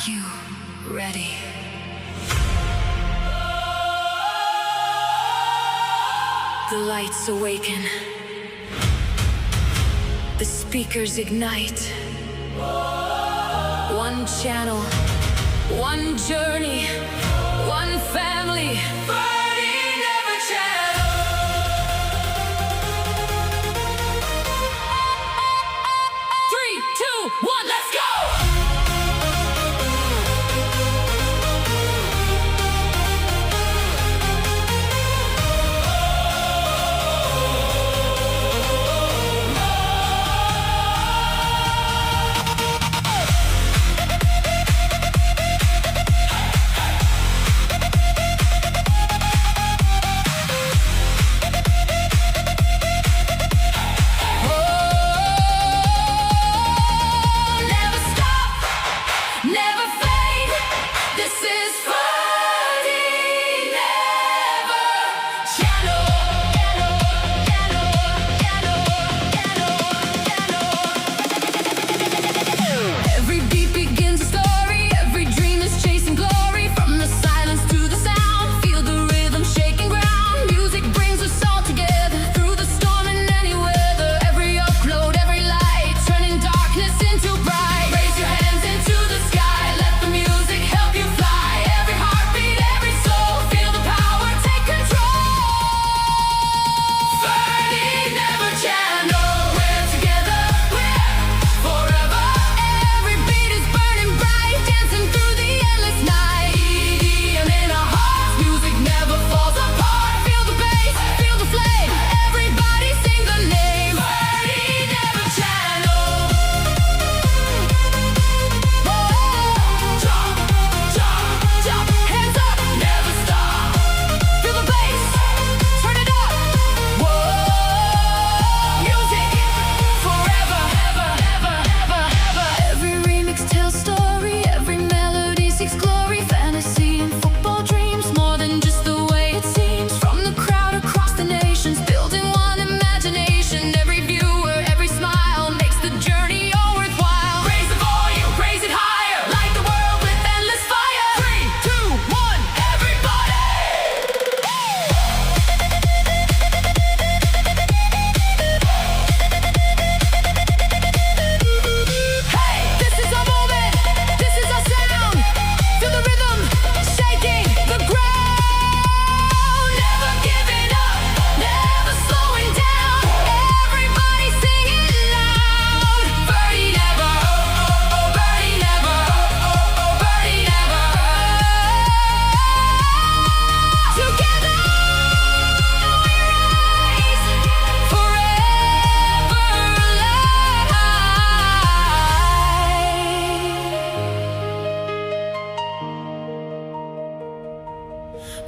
you ready? The lights awaken. The speakers ignite. One channel, one journey, one family. FerdyNever channel. 3, 2, 1, let's go!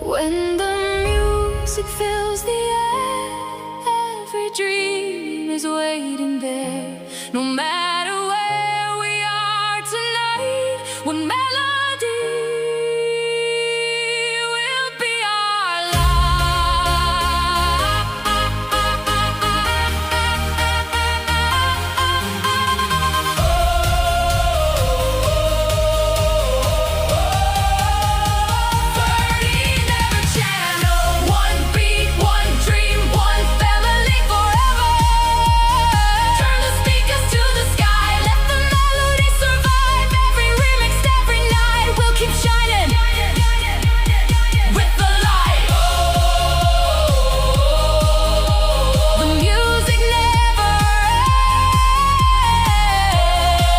When the music fills the air, every dream is waiting there. No matter where we are tonight, one melody will be our life. FerdyNever channel. One beat, one dream, one family forever. Turn the speakers to the sky, let the melody survive. Every remix, every night, we'll keep shining with the light. The music never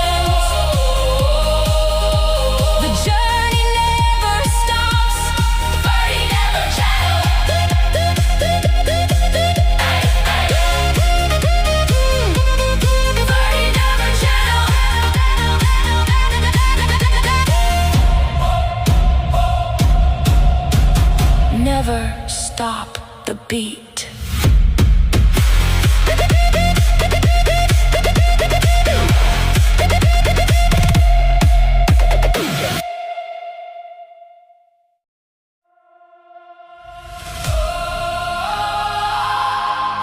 ends. The journey never stops. FerdyNever channel. FerdyNever channel. Never stop the beat.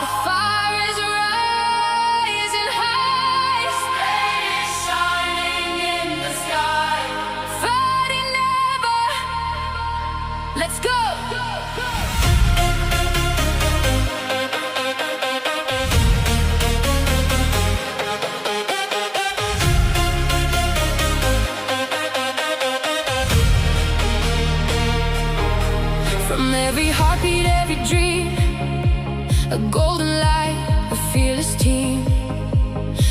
The fire is rising high. Rain is shining in the sky. a golden light, a fearless team.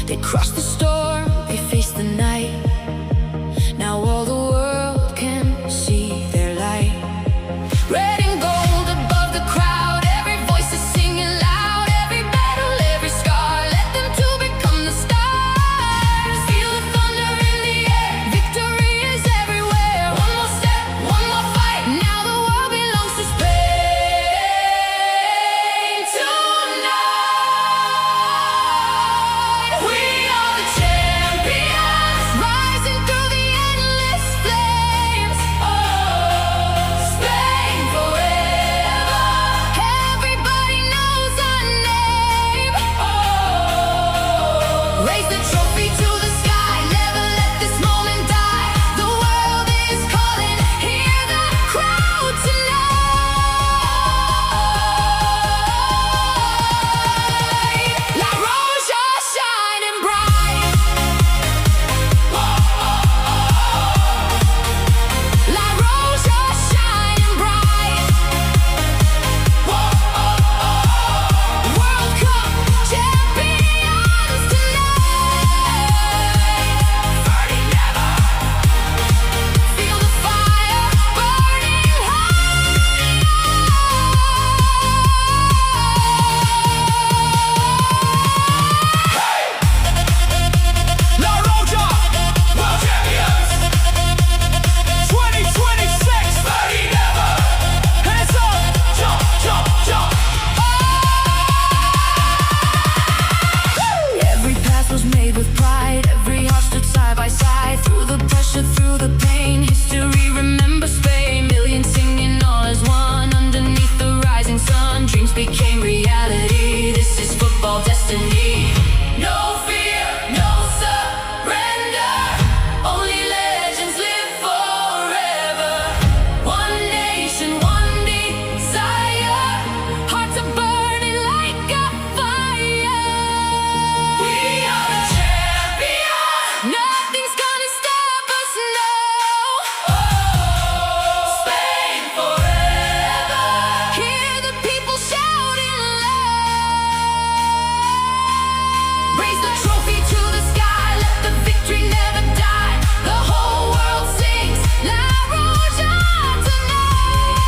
They crushed the storm, they faced the night. Now all the world can see their light. Red and gold above the crowd, every voice is singing loud. Every battle, every scar, let them two become the stars. Feel the thunder in the air, victory is everywhere. One more step, one more fight, now the world belongs to Spain. Tonight, we are the champions, rising through the endless flames. Oh, Spain forever, everybody knows our name. Oh, raise the trophy to the sky, never let this moment die. The world is calling, hear the crowd tonight. La Roja shining bright. La Roja shining bright. World Cup champions tonight. FerdyNever. Feel the fire burning La Roja, World Champions 2026. FerdyNever. Hands up, jump, jump, jump. Every path was made with pride, every heart stood side by side. Through the pressure, through the pain, history remembers Spain. Millions singing all as one, underneath the rising sun. Dreams became reality, this is football destiny. No fear, no surrender, only legends live forever. One nation, one desire, hearts are burning like a fire. We are the champions, nothing's gonna stop us now. Oh, Spain forever, hear the people shouting loud. Raise the trophy to the sky, let the victory never die. The whole world sings La Roja tonight.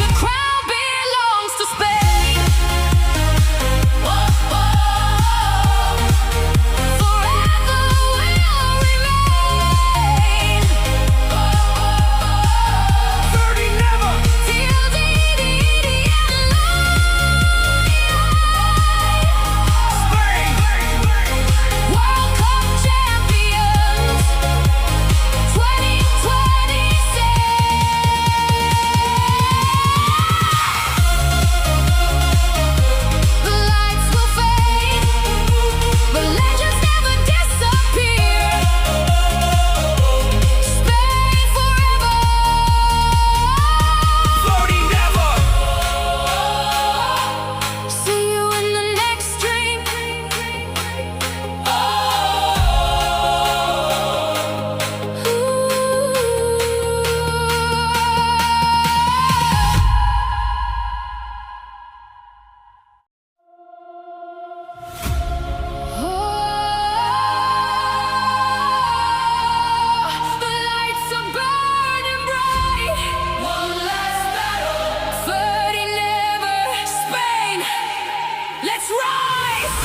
The crown belongs to Spain. Whoa, whoa. Forever will remain. FerdyNever. Feel the EDM Spain. World Cup champions 2026. The lights will fade, but legends never disappear. Spain forever. FerdyNever. See you in the next dream. The lights are burning bright. One last battle. FerdyNever, Spain. Let's rise.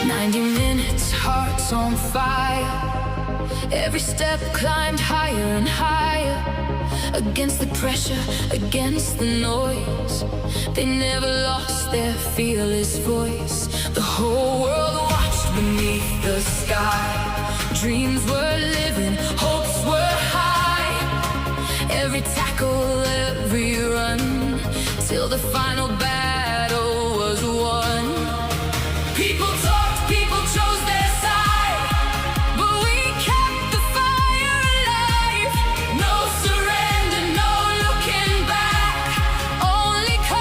"90 minutes, hearts on fire. Every step climbed higher and higher. Against the pressure, against the noise. They never lost their fearless voice. The whole world watched beneath the sky. Dreams were living, hopes were high. Every tackle, every run, till the final battle was won. People talked, people chose their side, but we kept the fire alive. No surrender, no looking back, only courage.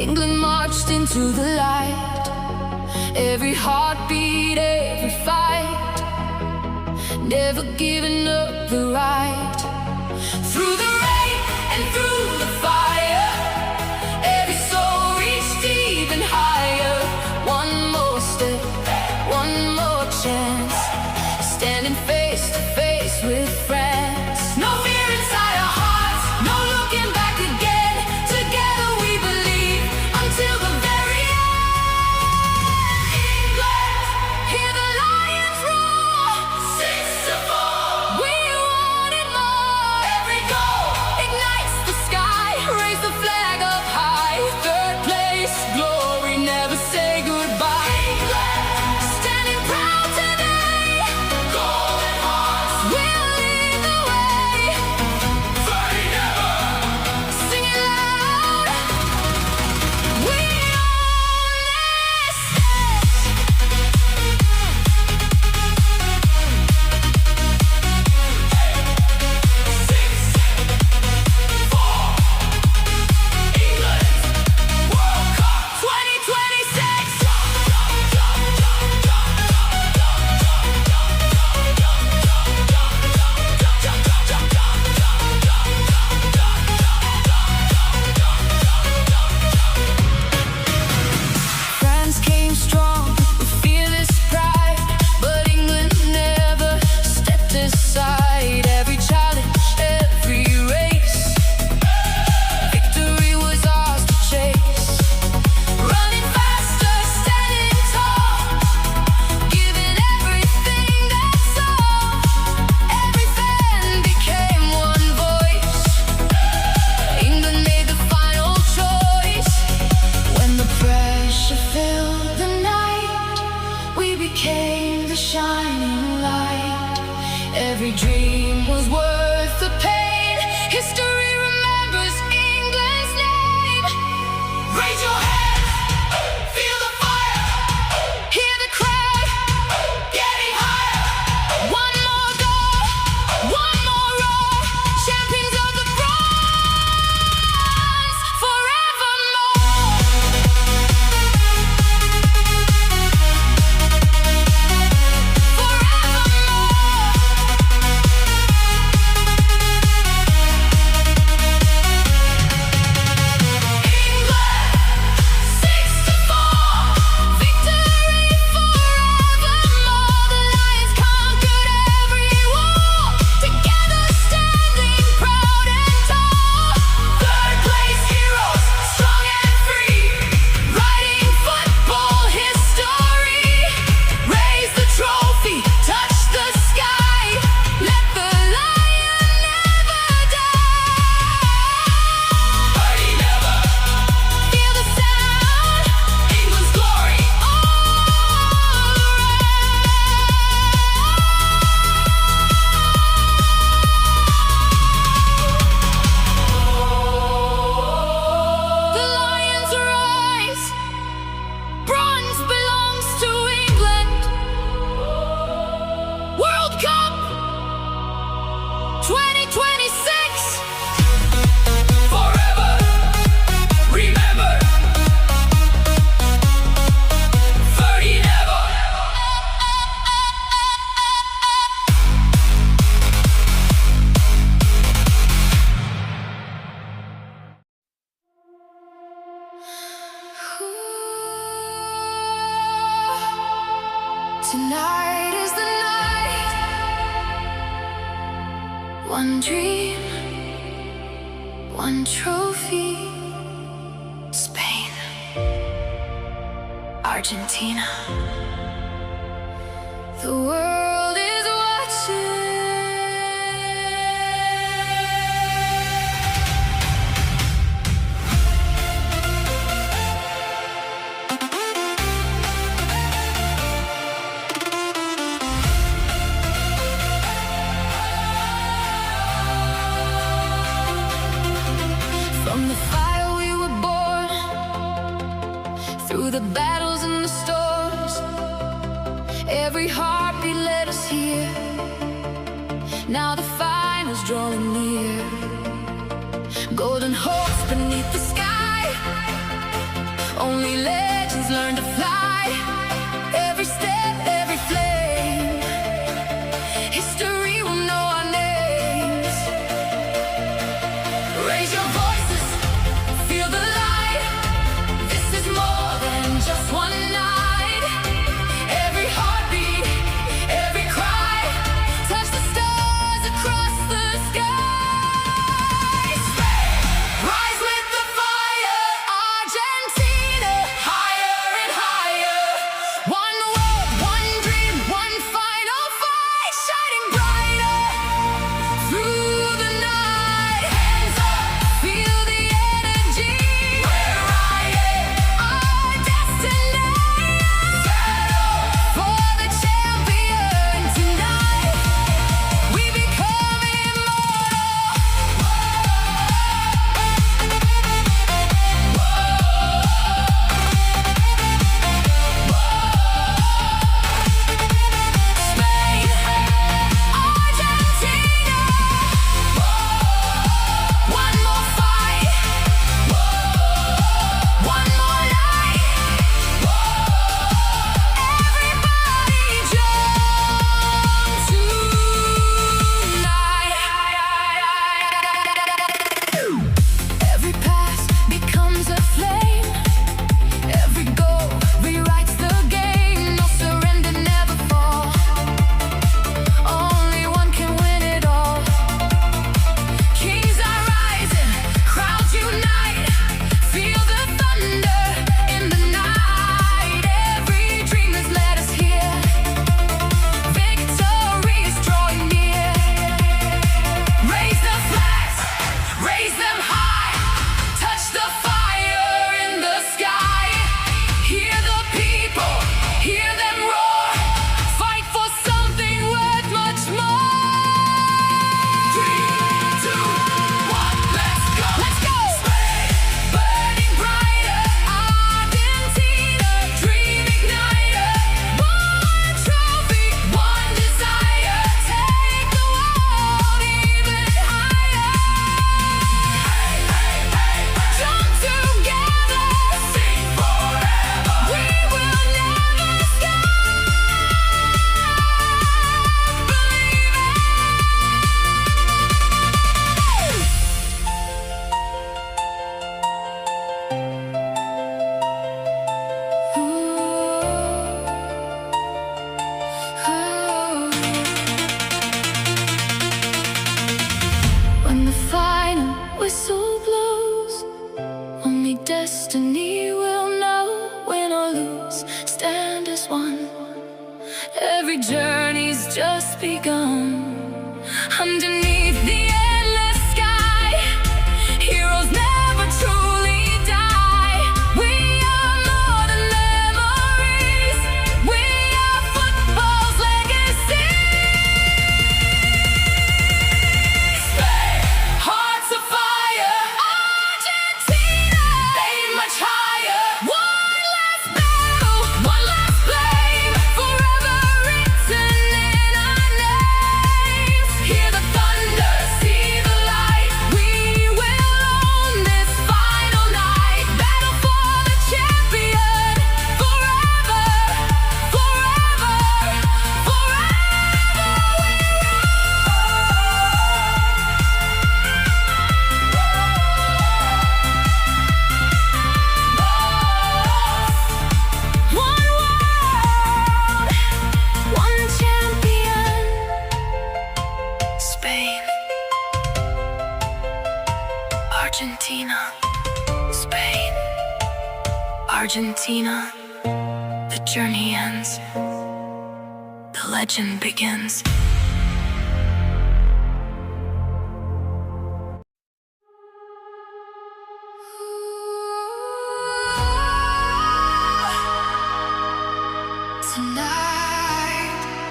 England marched into the light. Every heartbeat, every fight, never giving up the right. Through the rain and through the fire, every soul reached even higher. One more step, one more chance, standing face to face with France. No fear inside our hearts, no looking back again. Together we believe until the very end. England, hear the lions roar. 6-4, we wanted more. Every goal ignites the sky, raise the flag up high. Third place, glory, never say goodbye. England, standing proud today. Golden hearts, we'll lead the way. FerdyNever. Sing it loud, we own this. 6-4, England, World Cup 2026. France came strong with fearless pride, but England never stepped aside. Every challenge, every race, victory was ours to chase. Running faster, standing tall, giving everything that's all. Every fan became one voice. England made the final choice. When the pressure filled the night, we became the shining light. Every dream was worth the pain. History remembers England's name. Raise your hands, feel the fire, Hear the crowd, getting higher. one more goal, one more roar. Champions of the bronze, forevermore. Tonight is the night. One dream, one trophy. Spain, Argentina. The world is watching. From the fire we were born, through the battles and the storms, every heartbeat led us here. Now the final's drawing near. Golden hopes beneath the sky, Only legends learn to fly. Every step, every flame. History will know our names. Raise your voices, feel the light. This is more than just one night. Every heartbeat, every cry, touch the stars across the sky. Rise with the fire, Argentina, higher and higher. One world, one dream, one final fight, shining brighter through the night. Hands up, feel the energy. We're riding our destiny. Battle for the champion tonight. We become Spain, Argentina. One more fight, one more night. Everybody jump tonight. Every pass becomes a flame. Every goal rewrites the game. No surrender, never fall. Only one can win it all. Kings are rising, crowds unite. Feel the thunder in the night. Every dream has led us here. Victory is drawing near. Raise the flags, raise them high. Touch the fire in the sky. Hear the people, hear them roar. Fight for something worth much more. 3, 2, 1, let's go. Let's go. Spain, burning brighter. Argentina, dream igniter. One trophy, one desire. Take the world even higher. Jump together, sing forever. We will never stop. When the final whistle blows, only destiny will know. Win or lose, stand as one. Every journey's just begun. Underneath the endless sky, heroes never truly die. We are more than memories. We are football's legacy. Spain, hearts of fire. Argentina, aim much higher. One last battle, one last flame. Forever written in our names. Hear the thunder, see the light. We will own this final night. Battle for the champion. Forever, forever, forever we One world, one champion. Spain, Argentina, Spain, Argentina. The journey ends. The legend begins. Tonight,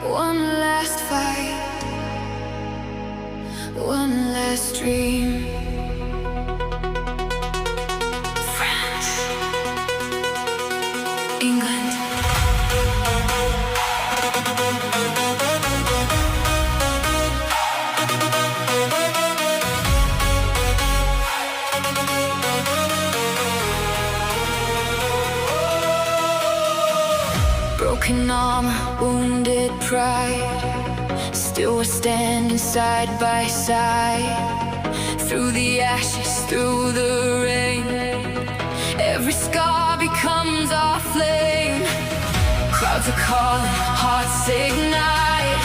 one last fight, one last dream. France, England. cried, still we're standing side by side. Through the ashes, through the rain, every scar becomes our flame. Crowds are calling, hearts ignite.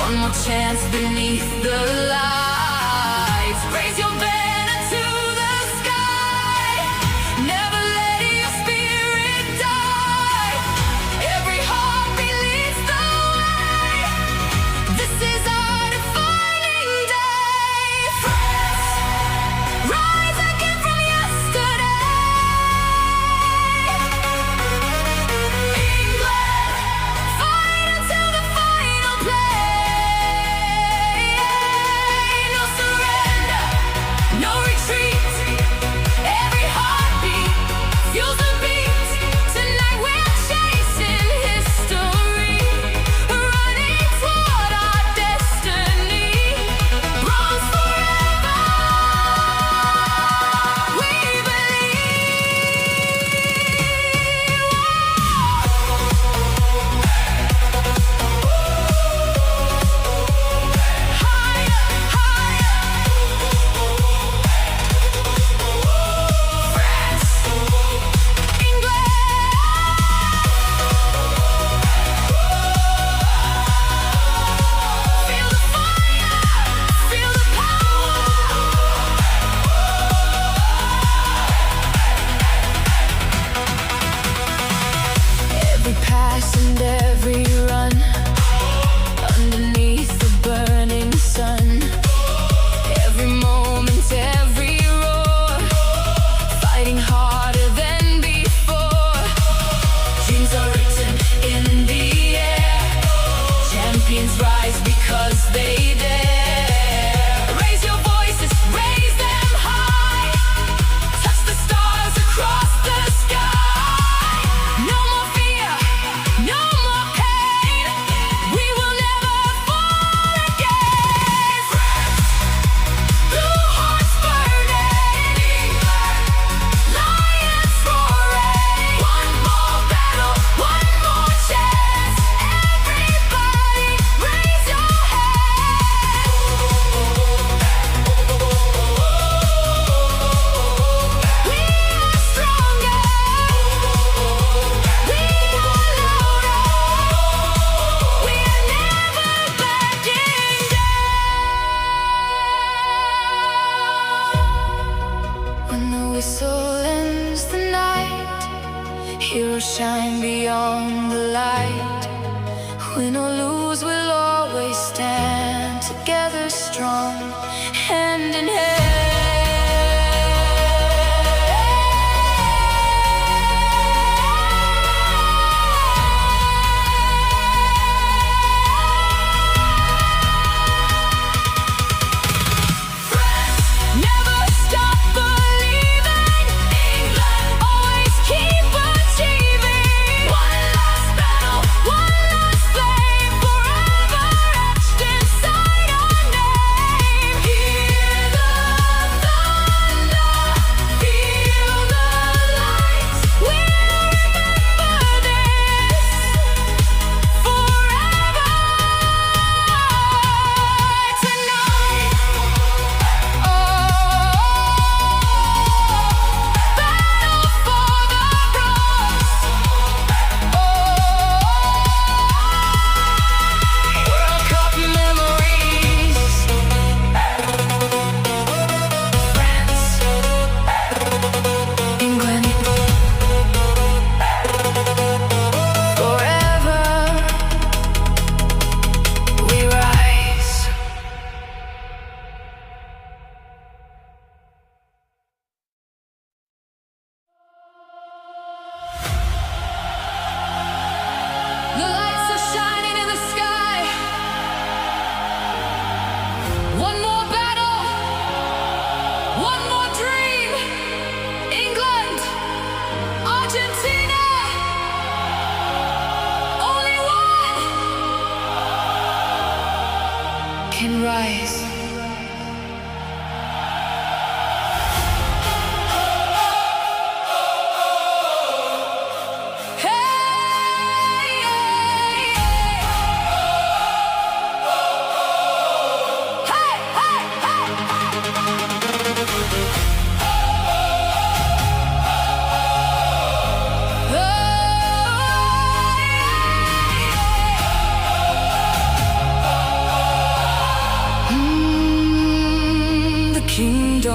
One more chance beneath the lights. Raise your banner to the sky. Never let your spirit die. Every heartbeat leads the way. This is our defining day. France, rise again from yesterday. England, fight until the final play. No surrender, no retreat. Every heartbeat fuels the beat. Tonight we're chasing history, running toward our destiny. Bronze forever, we every pass and every run, underneath the burning sun. Every moment, every roar, fighting harder than before. Dreams are written in the air. Champions rise because they dare. Raise your voices, raise them high. Touch the stars across the sky. No more fear, no more pain. We will never fall again. Blue hearts burning, lions roaring. One more battle, one more chance. Everybody raise your hands. We are stronger. We are louder. We are never backing down. When the whistle ends the night, heroes shine beyond the light. Win or lose, we'll always stand together strong, hand in Never stop believing. England, always keep achieving. One last battle, one last flame, forever etched inside our name. Hear the thunder, feel the light. We'll remember this forever. Tonight, battle for the bronze. World Cup memories. France, England, forever we rise. The lights are shining in the sky. One more battle, one more dream. England, Argentina, only one can rise. Hey, hey, hey.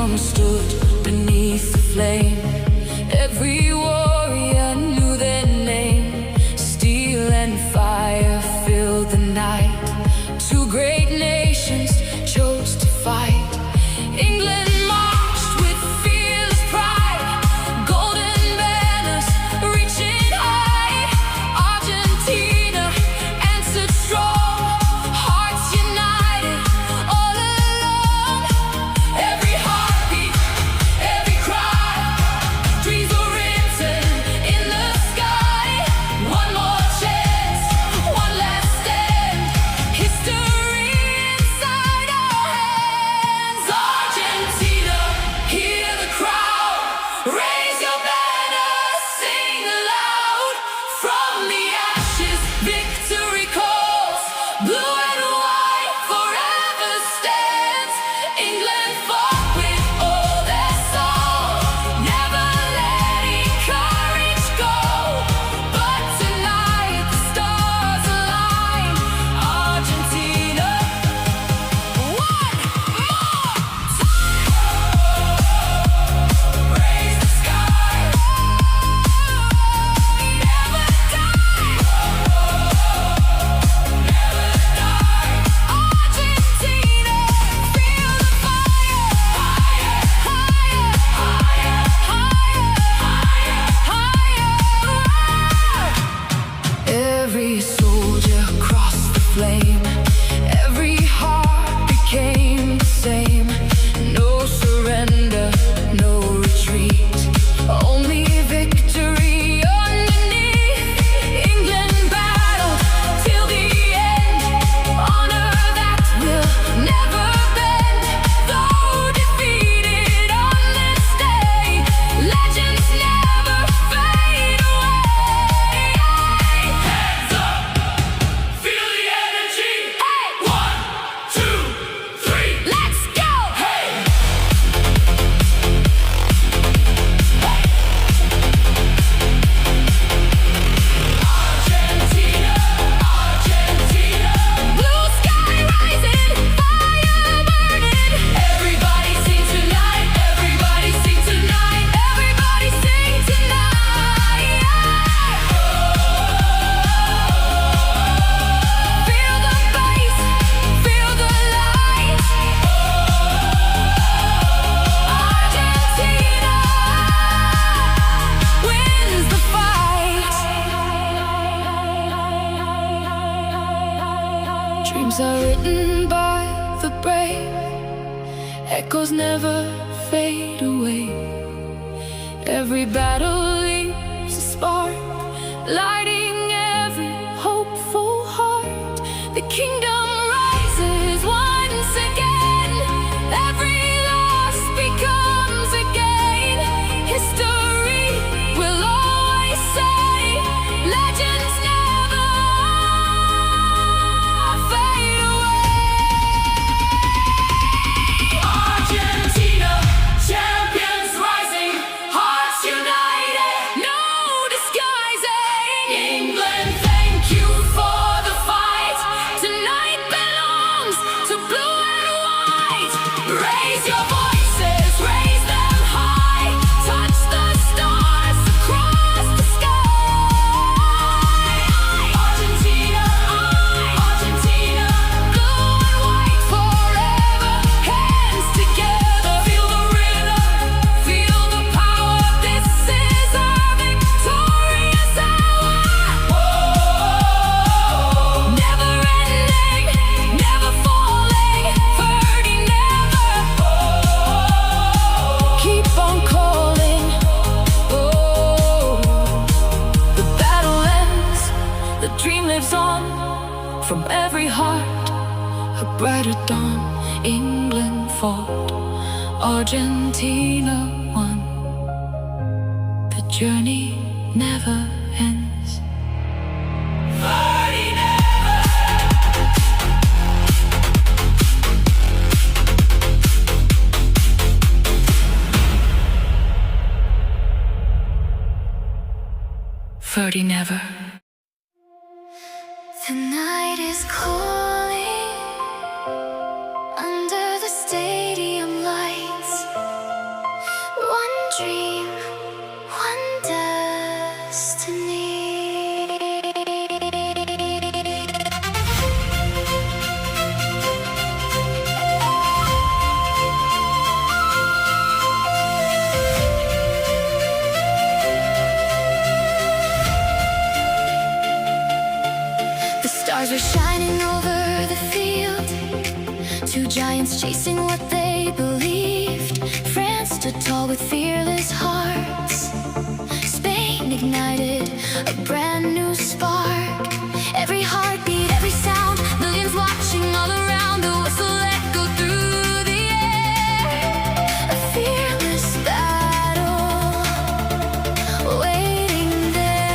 freedom stood beneath the flame. Every warrior knew their name. Steel and fire filled the night. Two great nations chose to fight. England marched with fearless pride. Golden banners reaching high. Argentina answered strong. Hearts united all along. Every heartbeat, every cry. Dreams were written in the sky. One more chance, one last stand. History inside our hands. Argentina, hear the crowd. Raise your banner, sing aloud. From the ashes, victory calls. Blue and white forever stands. England fought with all their soul, never letting courage go. But tonight the stars align. Argentina, one more time. Raise the sky. Never die. Never die. Argentina, feel the fire. Higher, higher, higher, higher, higher. Every soldier crossed the flame. Every heart became the same. No surrender, no retreat. Only victory underneath. England battled till the end. Honor that will never bend. Though defeated on this day, legends never fade away. Hands up, feel the energy. Hey, 1, 2, 3. let's go! Hey, Argentina, Argentina. Blue sky rising, fire burning. Everybody sing tonight, everybody sing tonight, everybody sing tonight. Feel the bass, feel the light. Argentina wins the fight. Dreams are written by the brave. Echoes never fade away. Every battle leaves a spark, lighting every hopeful heart. The kingdom rises once again. Every loss becomes a gain. History will always say, legends never fade away. Argentina, champions rising, hearts united. No disguising. England, thank you for the fight. Tonight belongs to blue and white. Raise your voices, raise them high. Touch the stars across the sky. Argentina, Argentina. Blue and white forever, hands together. Feel the rhythm, Feel the power. This is our victorious hour. Never ending, never falling. FerdyNever. Keep on calling. Oh, the battle ends, the dream lives on. From every heart, a brighter dawn. England fought, Argentina won. The journey never ends. FerdyNever. The night is calling under the stadium lights. dream, one destiny. The stars were shining over the field, two giants chasing what they believed. France stood tall with fearless hearts. Spain ignited a brand new spark. Every heartbeat, every sound, millions watching all around. The whistle echoed through the air. A fearless battle waiting there.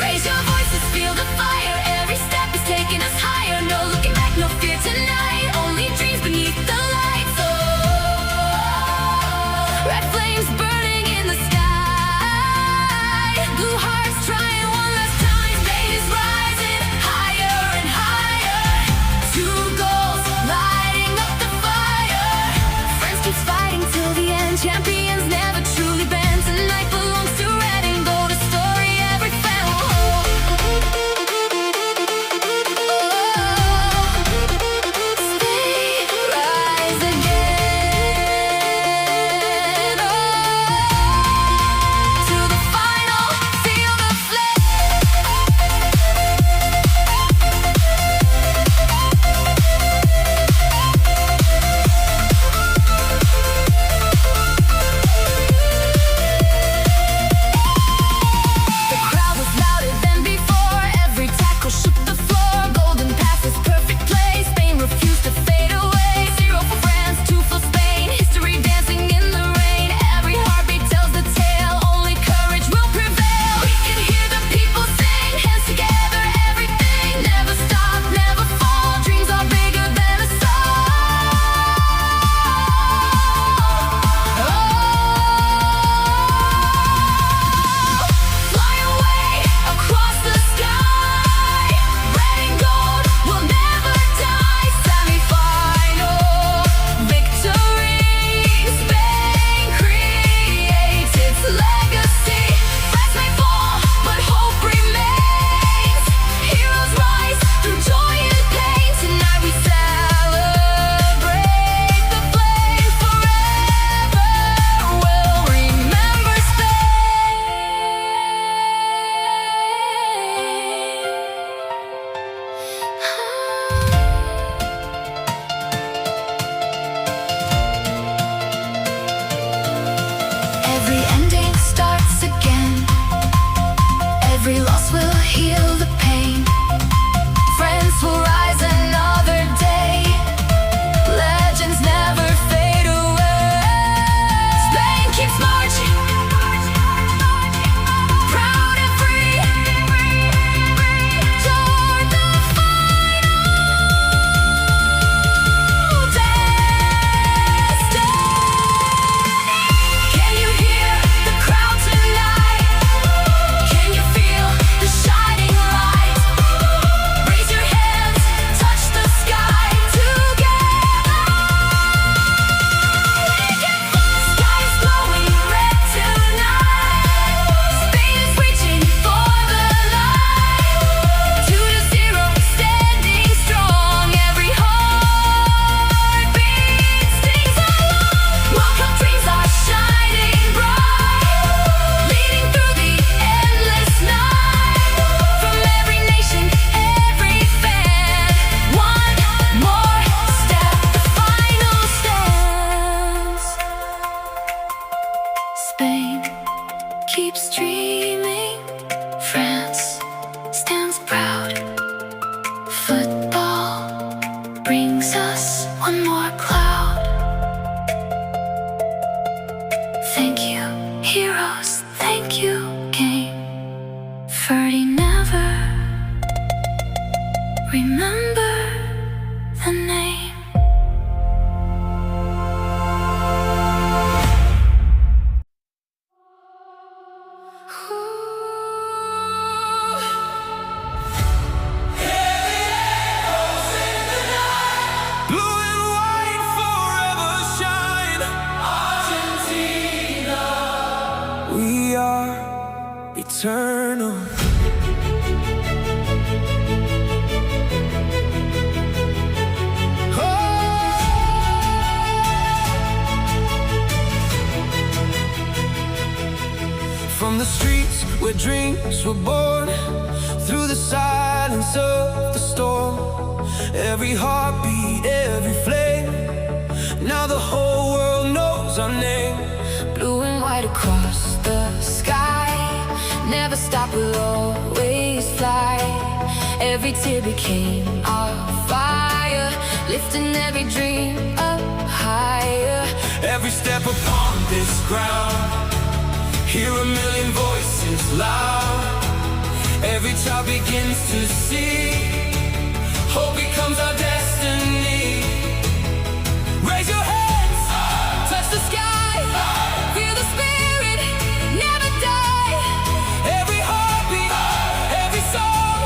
Raise your voices, feel the fire. Every step is taking us higher. No looking back, no fear tonight. Only dreams beneath the lights. Oh, red flames burning in the sky. Blue hearts trying one last time. Fate is rising higher and higher. Two goals lighting up the fire. France keeps fighting till the end. Champions never truly bend. Tonight belongs to red and gold. A story every fan will hold. Spain, rise again. To the final, feel the flame. The crowd was louder than before. Every tackle shook the floor. Golden passes, perfect play. Spain refused to fade away. 0 for France, 2 for Spain. History dancing in the rain. Every heartbeat tells the tale. Only courage will prevail. We can hear the people sing. Hands together, everything. Never stop, never fall. Dreams are bigger than a Fly away across the sky. Red and gold will never die. Semi-final victory. Spain creates its legacy. France may fall, but hope remains. Heroes rise through joy and pain. Tonight we celebrate the flame. Forever we'll remember Spain. Every ending starts again. Every loss will heal the pain. France will rise another day. Legends never fade away. Spain keeps marching, proud and free, toward the final destiny. Can you hear the crowd tonight? Can you feel the shining light? Raise your hands, touch the sky together. Sky is glowing red tonight. Spain is reaching for the light. 2-0, standing strong. Every heartbeat stings along. Welcome, dreams are shining bright, leading through the endless night. From every nation, every fan, one more step, the final stands. Spain keeps dreaming. France stands proud. Football brings us one more cloud. Thank you, heroes. Thank you, game. FerdyNever. Remember the name. Blue and white forever shine. dreams were born through the silence of the storm. Every heartbeat, every flame, now the whole world knows our name. Blue and white across the sky, never stop, we'll always fly. Every tear became our fire, lifting every dream up higher. Every step upon this ground, hear a million voices loud. Every child begins to see, hope becomes our destiny. Raise your hands, Touch the sky, feel the spirit, never die. every heartbeat, every song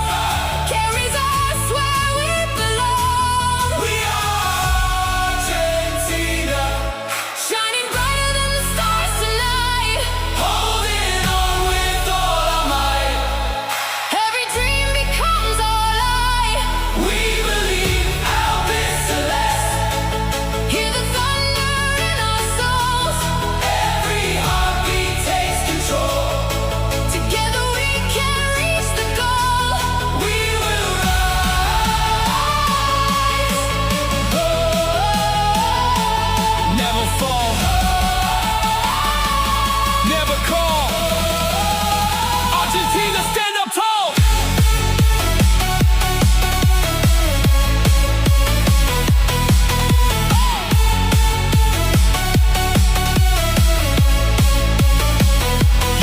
Carries us where we belong. we are Argentina, Shining brighter than the stars tonight. holding on with all our might. Every dream becomes our light. We believe Albert Celeste, Hear the thunder in our souls. every heartbeat takes control. Together we can reach the goal. We will rise, never fall, never call. Argentina, stand up tall.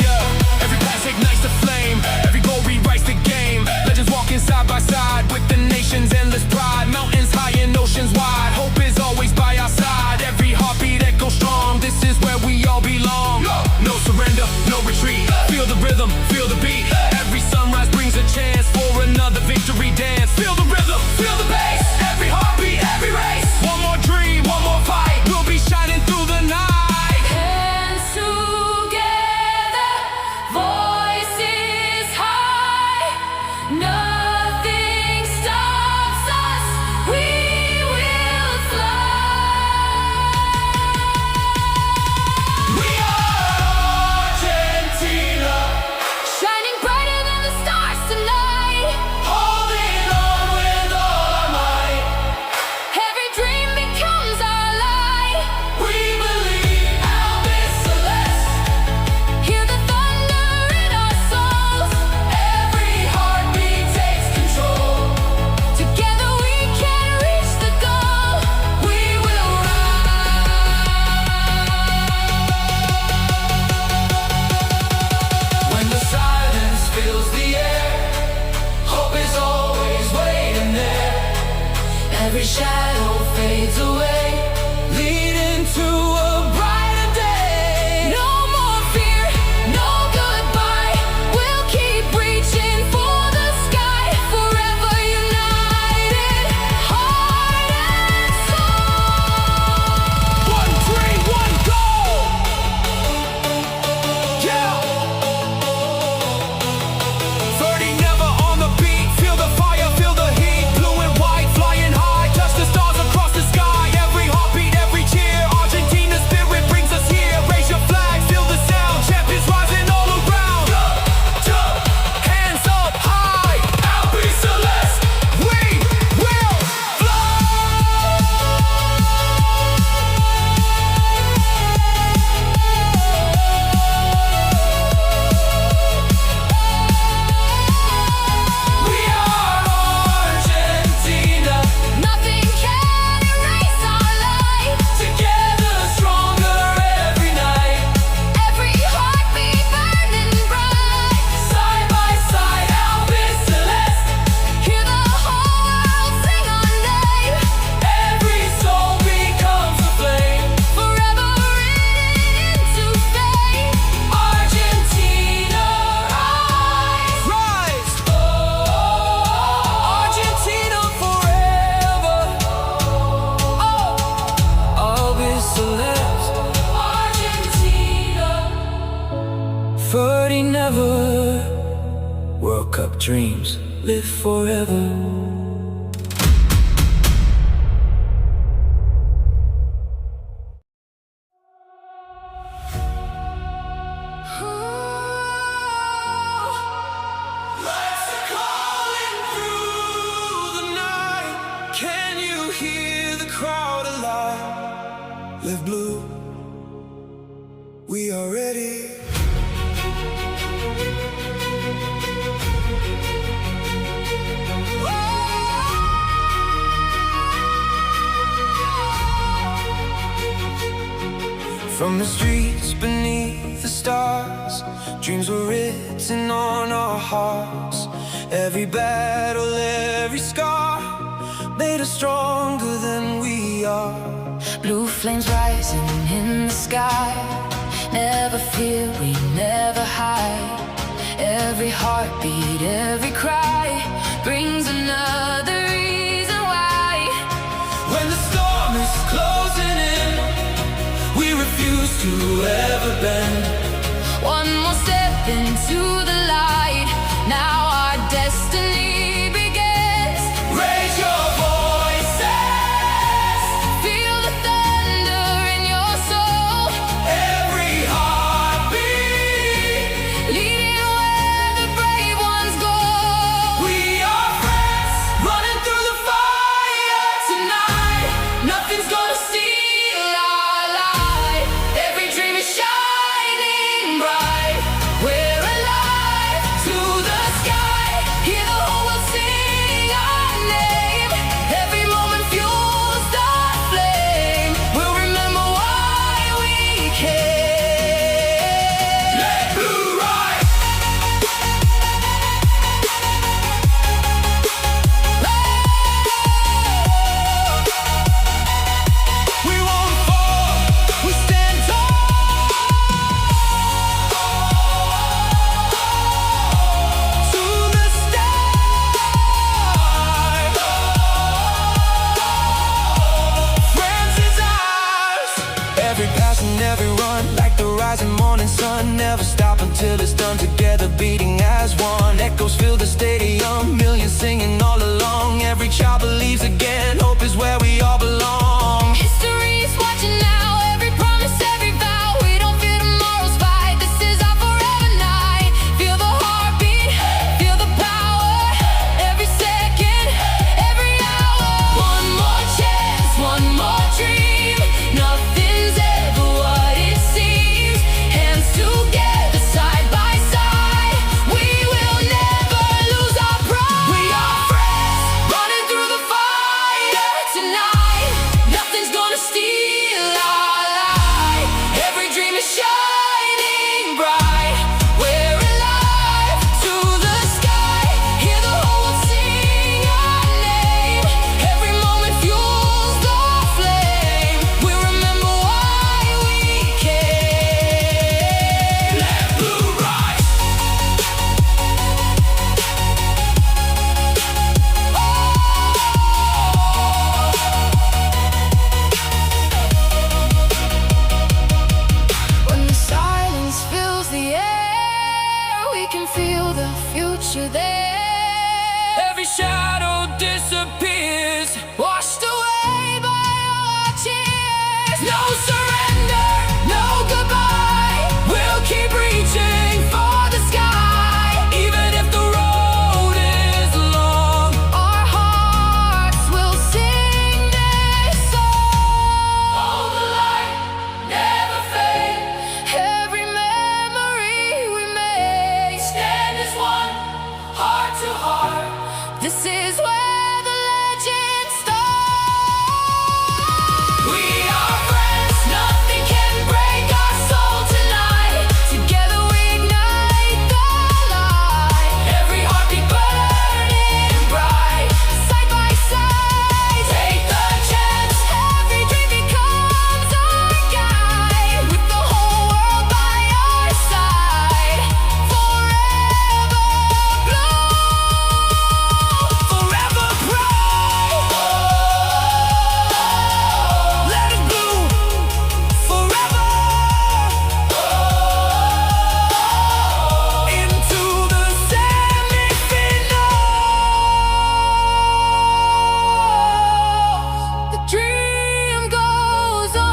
Yeah, every pass ignites the flame, every goal rewrites the game. Legends walking side by side with the nation's endless pride. Mountains high and oceans wide, hope is always by our side. Every heartbeat echoes strong, this is where we all belong. No surrender, no retreat, feel the rhythm, feel the beat. Every sunrise brings a chance for another victory dance. Feel the rhythm, feel the bass, every heartbeat, every race. One more dream, one more fight, we'll be shining through the night. Hands together, voices high. Nothing stops us, we will fly. We are Argentina, Shining brighter than the stars tonight. holding on with all our might. Every dream becomes our light. We believe Albert Celeste, Hear the thunder in our souls. every heartbeat takes control. Together we can reach the goal. We will rise. When the silence fills the air, hope is always waiting there. Every shadow fades away, leading to a brighter day. No more fear, no goodbye. We'll keep reaching for the sky. Forever united, heart and soul. One dream, one goal. Yeah. FerdyNever on the beat. Feel the fire, feel the heat. Blue and white, flying high. Touch the stars across the sky. Every heartbeat, every cheer. Argentina spirit brings us here. Raise your flag, feel the sound. Champions rising all around. Hands up high. Albert Celeste, we will We are Argentina, Nothing can erase our light. together stronger every night. Every heartbeat burning bright. Side by side, Albert Celeste, Hear the whole world sing our name. every soul becomes a flame. Forever written into fame. Argentina, rise, Argentina forever. Albert Celeste, Argentina. FerdyNever. World Cup dreams live forever. hear the crowd alive. Live blue, we are ready. From the streets beneath the stars, dreams were written on our hearts. Every battle, every scar made us stronger than we are. Blue flames rising in the sky. Never fear, we never hide. Every heartbeat, every cry brings another reason why. When the storm is closing in, we refuse to ever bend. One more step into the light. Now our destiny begins. Raise your voices, Feel the thunder in your soul, every heartbeat. leading where the brave ones go. We are friends, running through the fire tonight. Nothing's gonna steal our light. Every dream is shining bright. We're alive to the sky. Hear the whole world sing our name. Every moment fuels the flame. We'll remember why we came. Let blue rise. We won't fall, we stand tall. To the stars. France is ours. Every pass and every run, like the rising morning sun. Never stop until it's done. Together beating as one. Echoes fill the stadium, millions singing all along. Every child believes again, hope is where we all belong. History's watching now. Every promise, every vow. We don't fear tomorrow's fight. This is our forever night. Feel the heartbeat, feel the power. Every second, every hour. One more chance, one more dream. Nothing's ever what it seems. Hands together, side by side. We will never lose our pride. We are friends, Running through the fire tonight. Nothing's gonna steal our light. Every dream is shining bright. We're alive to the sky. Hear the whole world sing our name. Every moment fuels the flame. We'll remember why we came. let blue rise. When the silence fills the air, we can feel the future there. Every shadow disappears, Washed away by our tears. No surrender, no goodbye. We'll keep reaching for the sky. even if the road is long. Our hearts will sing this song. Hold the light, never fade. Every memory we make. Stand as one, heart to heart. This is where the legend starts. We are friends, nothing can break our soul tonight. Together we ignite the light. Every heartbeat burning bright. Side by side, Take the chance, every dream becomes our guide. With the whole world by our side, forever blue, forever bright. Let it blue, forever. Into the semifinals. the dream goes on.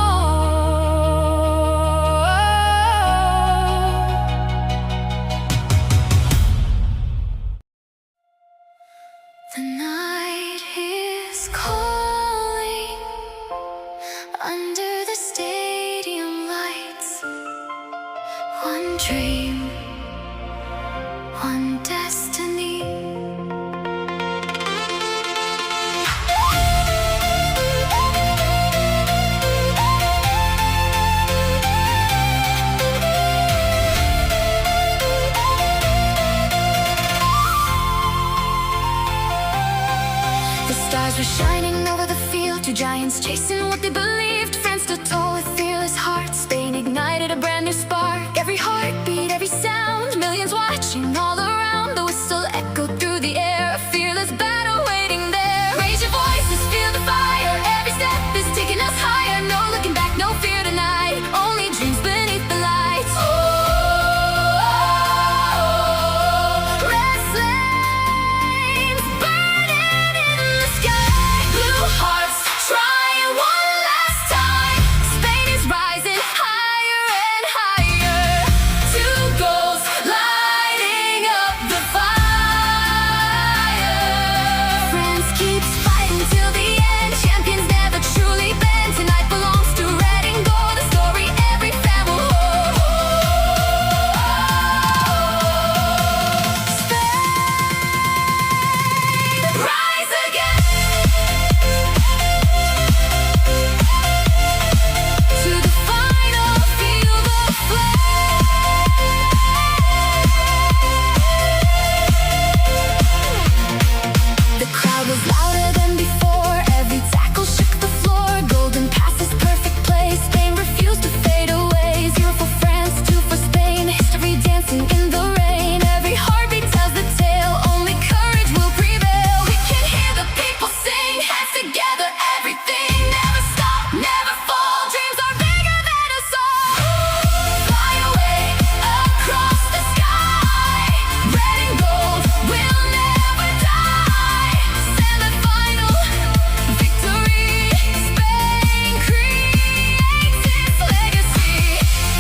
The night is calling. Running over the field, two giants chasing what they believed. France stood tall with fearless hearts. Spain ignited a brand new spark. Every heartbeat, every sound, millions watching all around. The whistle echoed through the air, a fearless battle waiting there. Raise your voices, feel the fire. Every step is taking us higher. No looking back, no fear tonight. Only dreams beneath the lights. Oh, red flames burning in the sky. Blue hearts trying one last time. Spain is rising higher and higher. Two goals lighting up the fire. France keeps fighting till the end. Champions never truly bend. Tonight belongs to red and gold. The story every fan will hold. Spain, rise again. To the final, feel the flame. The crowd was louder than before. Every tackle shook the floor. Golden passes, perfect play. Spain refused to fade away. 0 for France, 2 for Spain. History dancing in the rain. Every heartbeat tells the tale. Only courage will prevail. We can hear the people sing. Hands together, everything. Never stop, never fall. Dreams are bigger than us all. Fly away across the sky. Red and gold will never die. Stand the final victory. Spain creates its legacy.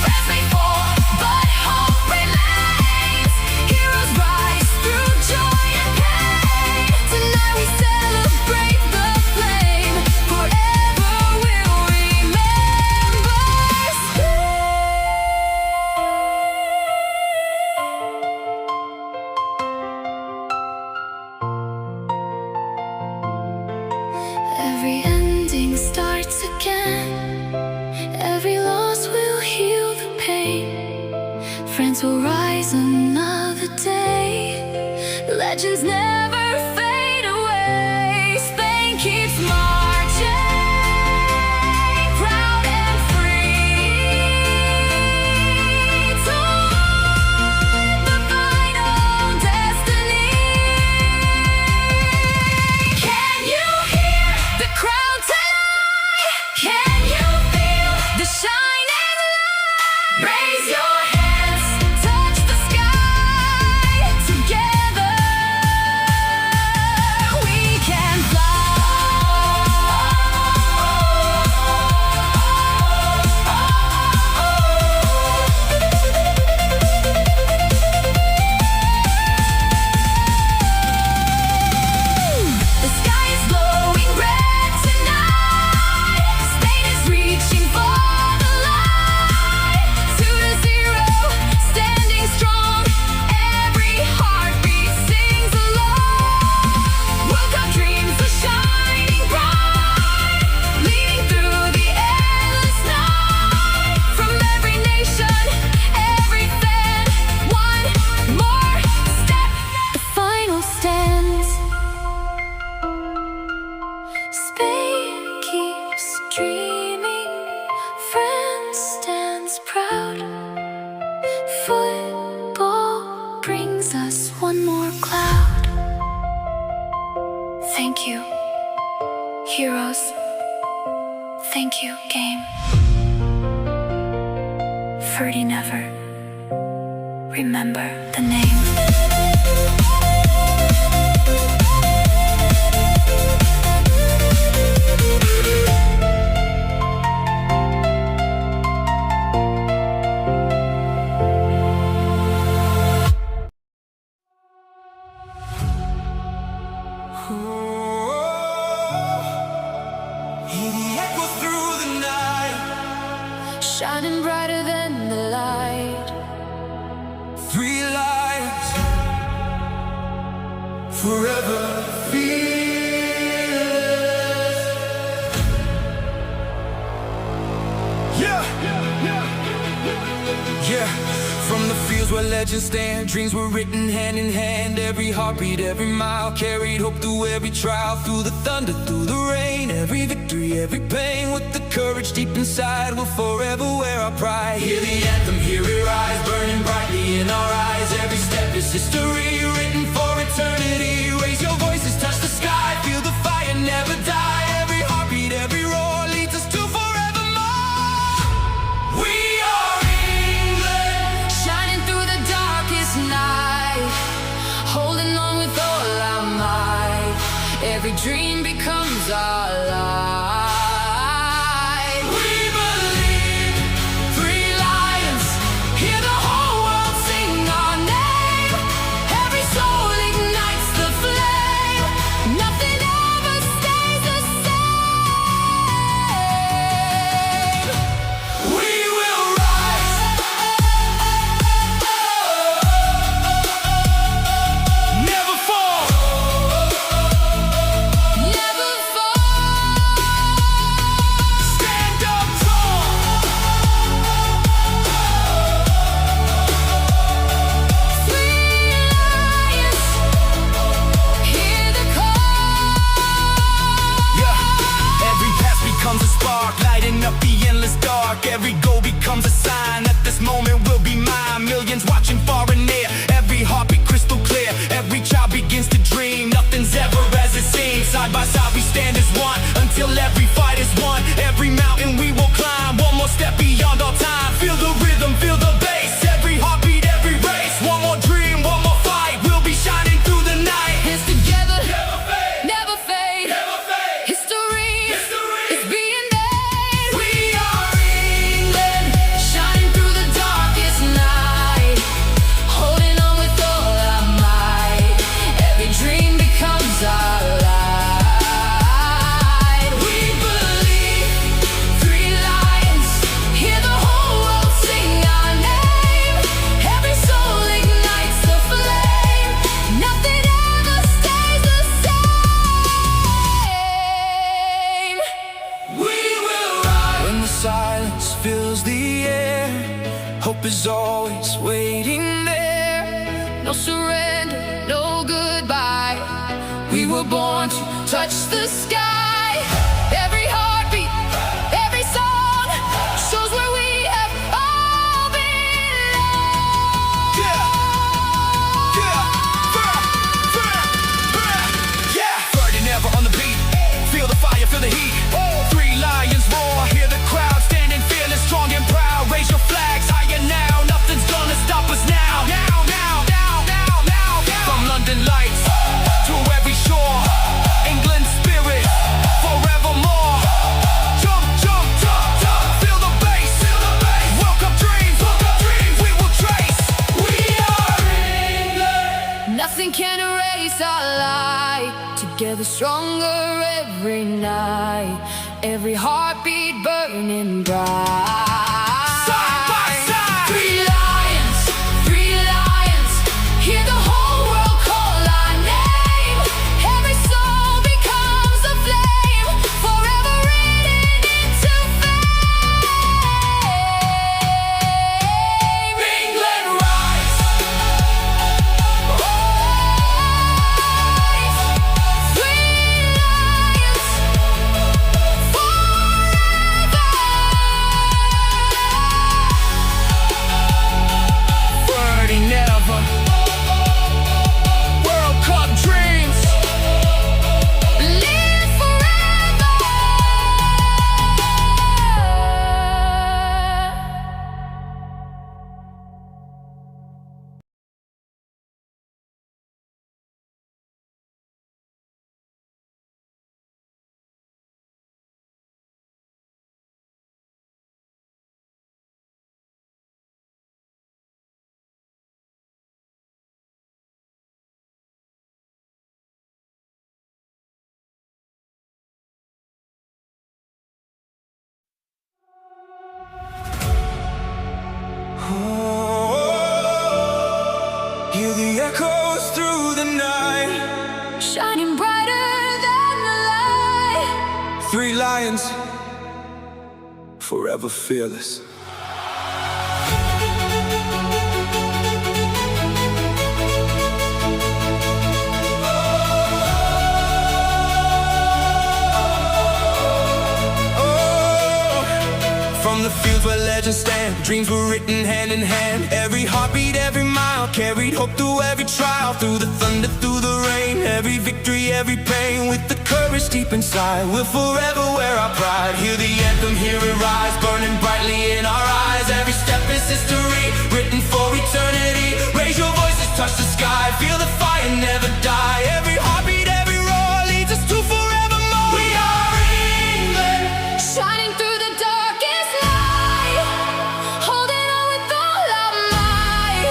France may fall, but hope remains. Heroes rise through joy and pain. Tonight we celebrate the flame. Forever we'll remember Every ending starts again. Every loss will heal the pain. France will rise another day. Legends never fade away. Spain keeps marching, proud and free, toward the final destiny. Can you hear the crowd tonight? Can you feel the shining light? Raise your hands, touch the sky. Together we can The sky is glowing red tonight. Spain is reaching for the light. 2-0, standing strong. Every heartbeat sings along. World Cup dreams are shining bright, leading through the endless night. From every nation, every fan, one more step. The final stands. Spain keeps dreaming. France stands proud. Football brings us one more cloud. Thank you, heroes. Thank you, game. FerdyNever. Remember the name. Hear the echo through the night. Shining brighter than the light. 3 lives forever fearless. Yeah, from the fields where legends legends stand. Dreams were written hand in hand. Every heartbeat, every mile carried hope through every trial. Through the thunder, through the rain, every victory, every pain. With the courage deep inside, we'll forever wear our pride. Hear the anthem, hear it rise, burning brightly in our eyes. Every step is history, written for eternity. Raise your voices, touch the sky, feel the fire, never die. Every heartbeat, every roar leads us to forevermore. We are England, Shining through the darkest night, holding on with all our might. Every dream becomes our life. We believe, Three lions, hear the whole world sing our name. Every soul ignites the flame. Nothing ever stays the same. we will rise, never fall. Never fall. Stand up tall. Three lions, hear the call. Yeah, every path becomes a spark, lighting up the endless dark. Every goal becomes a sign that this moment will be mine. Millions watching far and near, every heartbeat crystal clear. Every child begins to dream, nothing's ever as it seems. Side by side we stand as one, until every fight is won. Every mountain we will climb, one more step beyond our time. Feel the rhythm, feel the bass, every heartbeat, every race. One more dream, one more fight, we'll be shining through the night. Hands together, Never fade, never fade. never fade. History History is being made. We are England, Shining through the darkest night, holding on with all our might. Every dream becomes our light. we believe. Three lions, hear the whole world sing our name. Every soul ignites the flame. Nothing ever stays the same. We will rise when the silence fills the air. Hope is always waiting there. No surrender, no goodbye. We were born to touch the sky. Every heartbeat, every song shows where we have all belonged. Yeah, yeah. FerdyNever on the beat. Feel the fire, feel the heat. Three lions roar, hear the crowd standing fearless, strong and proud. Raise your flags higher now. Nothing's gonna stop us now. Now, now, now, now, now. From London lights to every shore, England's spirit forevermore. Jump, jump, jump, jump. Feel the bass, feel the bass. Welcome dreams, we will trace. We are England. Nothing can erase our light. Together stronger every night. Every heartbeat burning bright. Side by side. Three lions, hear the whole world call our name. Every soul becomes a flame, forever written into fame. England rise. Three lions, FerdyNever. World Cup dreams. live forever. Hear the echoes through the night. Shining brighter than the light. Three lions, forever fearless. the fields where legends stand. Dreams were written hand in hand. Every heartbeat, every mile carried hope through every trial. Through the thunder, through the rain, every victory, every pain. With the courage deep inside, we'll forever wear our pride. Hear the anthem, hear it rise, burning brightly in our eyes. Every step is history, written for eternity. Raise your voices, touch the sky, feel the fire, never die. Every heartbeat, every roar leads us to forevermore. We are England, Shining through the darkest night, holding on with all our might.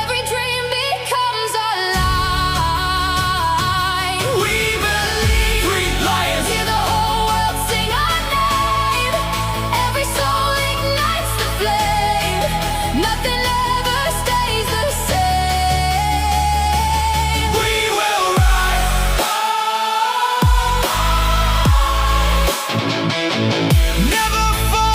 Every dream becomes our life. we believe. Three lions, Hear the whole world sing our name. Every soul ignites the flame. Nothing ever stays the same. we will rise. Never fall.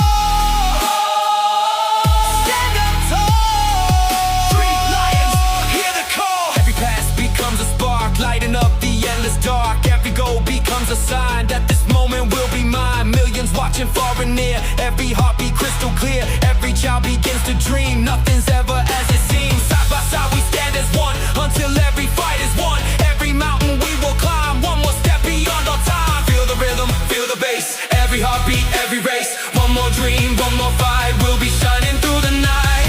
Stand up tall. Three lions, hear the call. Every past becomes a spark, lighting up the endless dark. Every goal becomes a sign that this moment will be mine. Millions watching far and near. Every heartbeat crystal clear. Every child begins to dream. Nothing's ever as it seems. Side by side we stand as one until every fight is won. Every mountain we will climb. One more step beyond our time. Feel the rhythm, feel the bass. Every heartbeat, every race. One more dream, one more fight. We'll be shining through the night.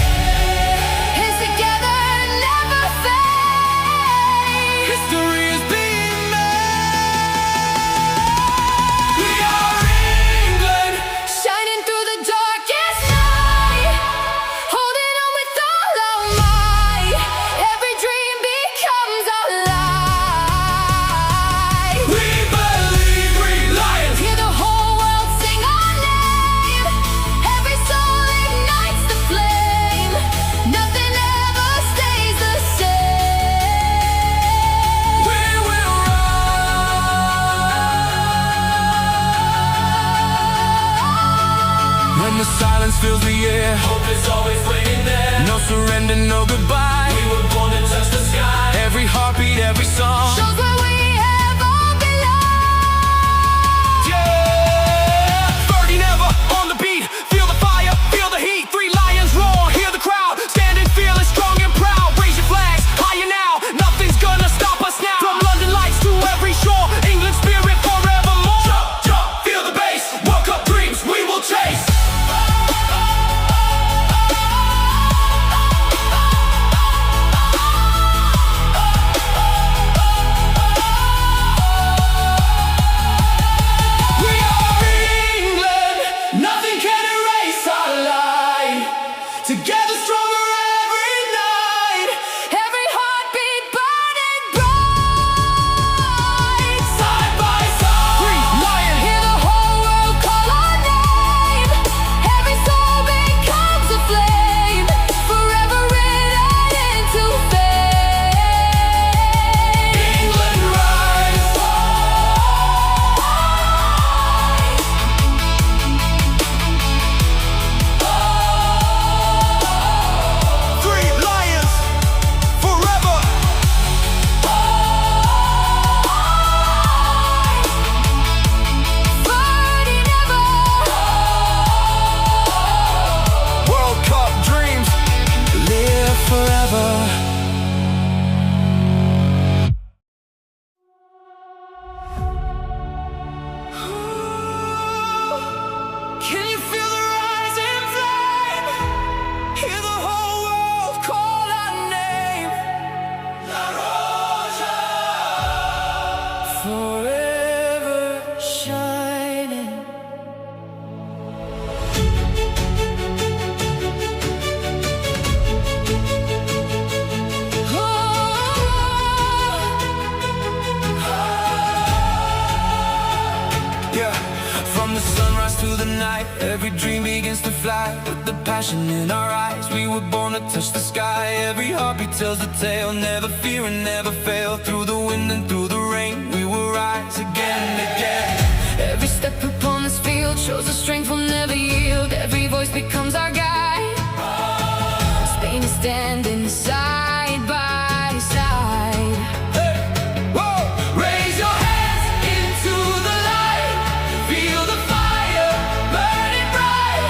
Hands together, never fade. History is being made. We are England. Shining through the darkest night, holding on with all our might. Every dream becomes our life. We believe. Three lions. Hear the whole world sing our name. Every soul ignites the flame. Nothing ever stays the same. We will rise. When the silence fills the air, hope is always waiting there. No surrender, no goodbye. We were born to touch the sky. Every heartbeat, every song. Shows where we have all belonged. Yeah, FerdyNever on the beat. Feel the fire, feel the heat. Three lions roar, hear the crowd. Standing fearless, strong and proud. Raise your flags higher now. Nothing's gonna stop us now. From London lights to every shore, England spirit forevermore. Jump, jump, feel the bass. World Cup dreams we will chase. We are England. Nothing can erase our light. Together stronger every night. Every heartbeat burning bright. Side by side. Three lions. Hear the whole world call our name. Every soul becomes a flame. Forever written into fame. England rise. Three lions forever. FerdyNever. World Cup dreams live forever. Can you feel the rising flame? Hear the whole world call our name. La Roja. Forever shining. Yeah, from the sunrise to the night, every dream begins to fly. With the passion in our eyes, we were born to touch the sky. Every heartbeat tells the tale, never fear and never fail. Through the wind and through the rain, we will rise again and again. Every step upon this field shows the strength will never yield. Every voice becomes our guide. Spain is standing side by side. Hey, whoa! Raise your hands into the light. Feel the fire burning bright.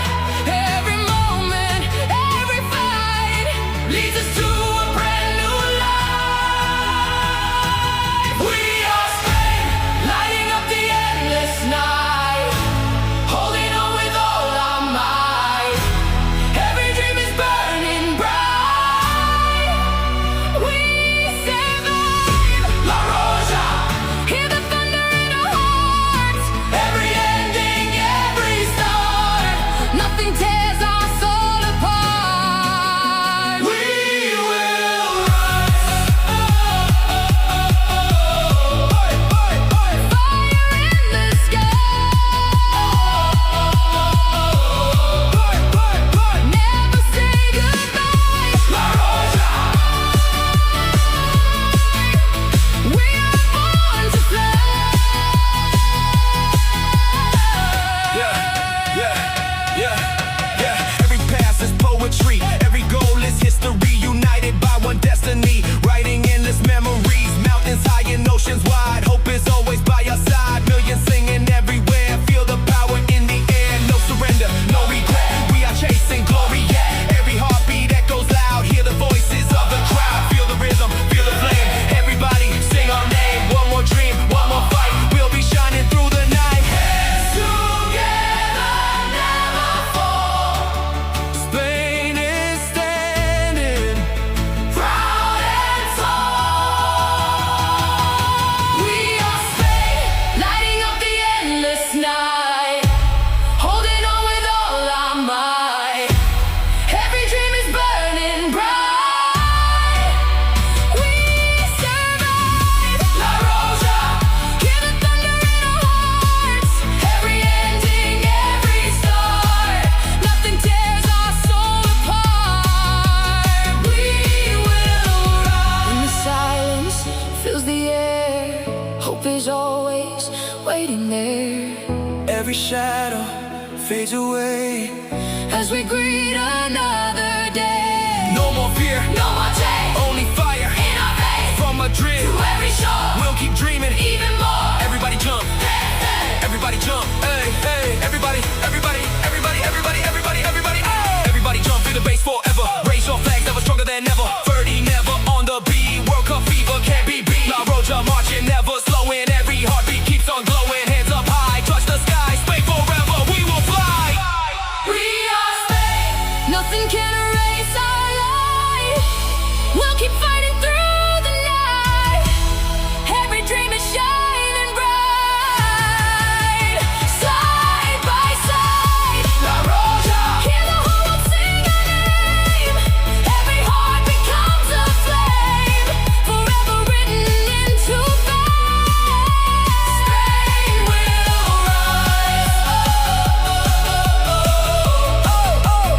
every shadow fades away as we greet another day. No more fear, No more change only fire in our veins. from Madrid To every shore, we'll keep dreaming. even more. Everybody jump, Hey, hey. everybody jump, hey, hey. Everybody, everybody, everybody, everybody, everybody, everybody, oh! Everybody jump, feel the bass forever. Raise your flags, never stronger than ever. FerdyNever on the beat, World Cup fever can't be beat. La Roja marching, never slowing. Every heartbeat keeps on glowing. Hands up high, touch the sky, Spain forever, we will fly. We are Spain. Nothing can erase our light. We'll keep fighting through the night. Every dream is shining bright. Side by side, La Roja, hear the whole world sing our name. Every heart becomes a flame, forever written into fame. Spain will rise.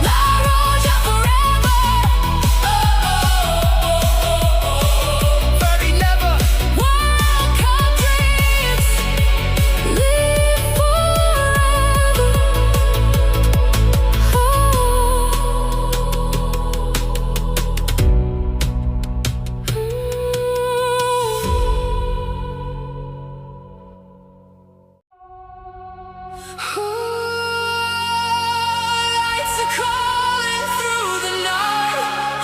La Roja forever. FerdyNever. World Cup dreams live forever. Lights are calling through the night.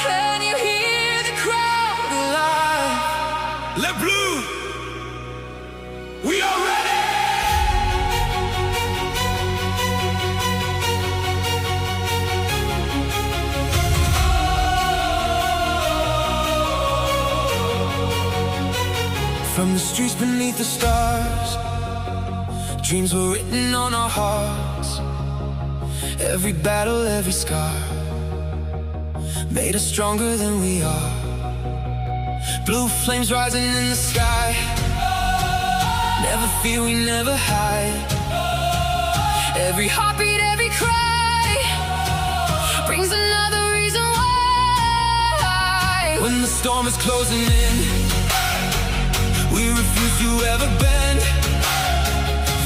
Can you hear the crowd alive? Les Bleus, we are ready. From the streets beneath the stars, dreams were written on our hearts. Every battle, every scar made us stronger than we are. Blue flames rising in the sky. Never fear, we never hide. Every heartbeat, every cry brings another reason why. When the storm is closing in, we refuse to ever bend.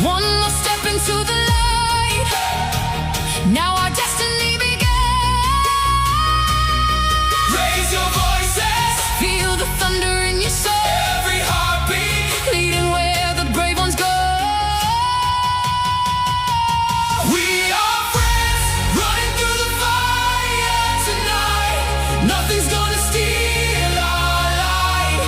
One more step into the light. Now our destiny begins. Raise your voices, Feel the thunder in your soul, every heartbeat. leading where the brave ones go. We are friends, running through the fire tonight. Nothing's gonna steal our light.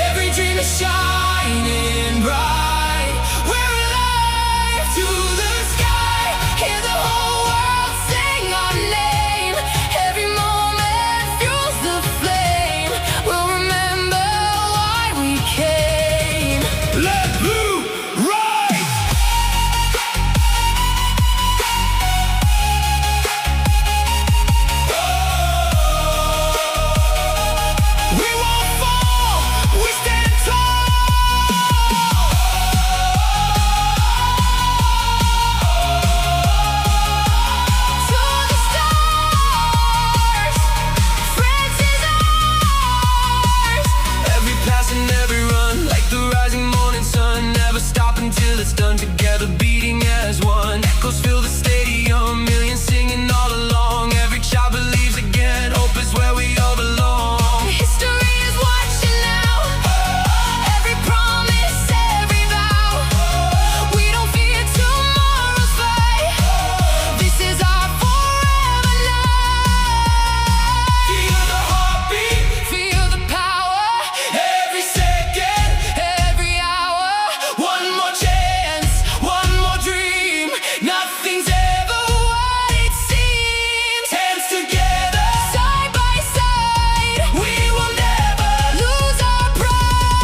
Every dream is shining bright. We're alive to the sky. Hear the whole world sing our name. Every moment fuels the flame. We'll remember why we came. Let blue rise. We won't fall, we stand To the stars, France is ours. every pass and every run, like the rising morning sun. Never stop until it's done. Together beating as one. Echoes fill the stadium, millions singing all along. Every child believes again, hope is where we all belong. History is watching now. Every promise, every vow. We don't fear tomorrow's fight. This is our forever night. Feel the heartbeat, Feel the power, every second. every hour. One more chance, one more dream. Nothing's ever what it seems. Hands together, Side by side, we will never lose our pride.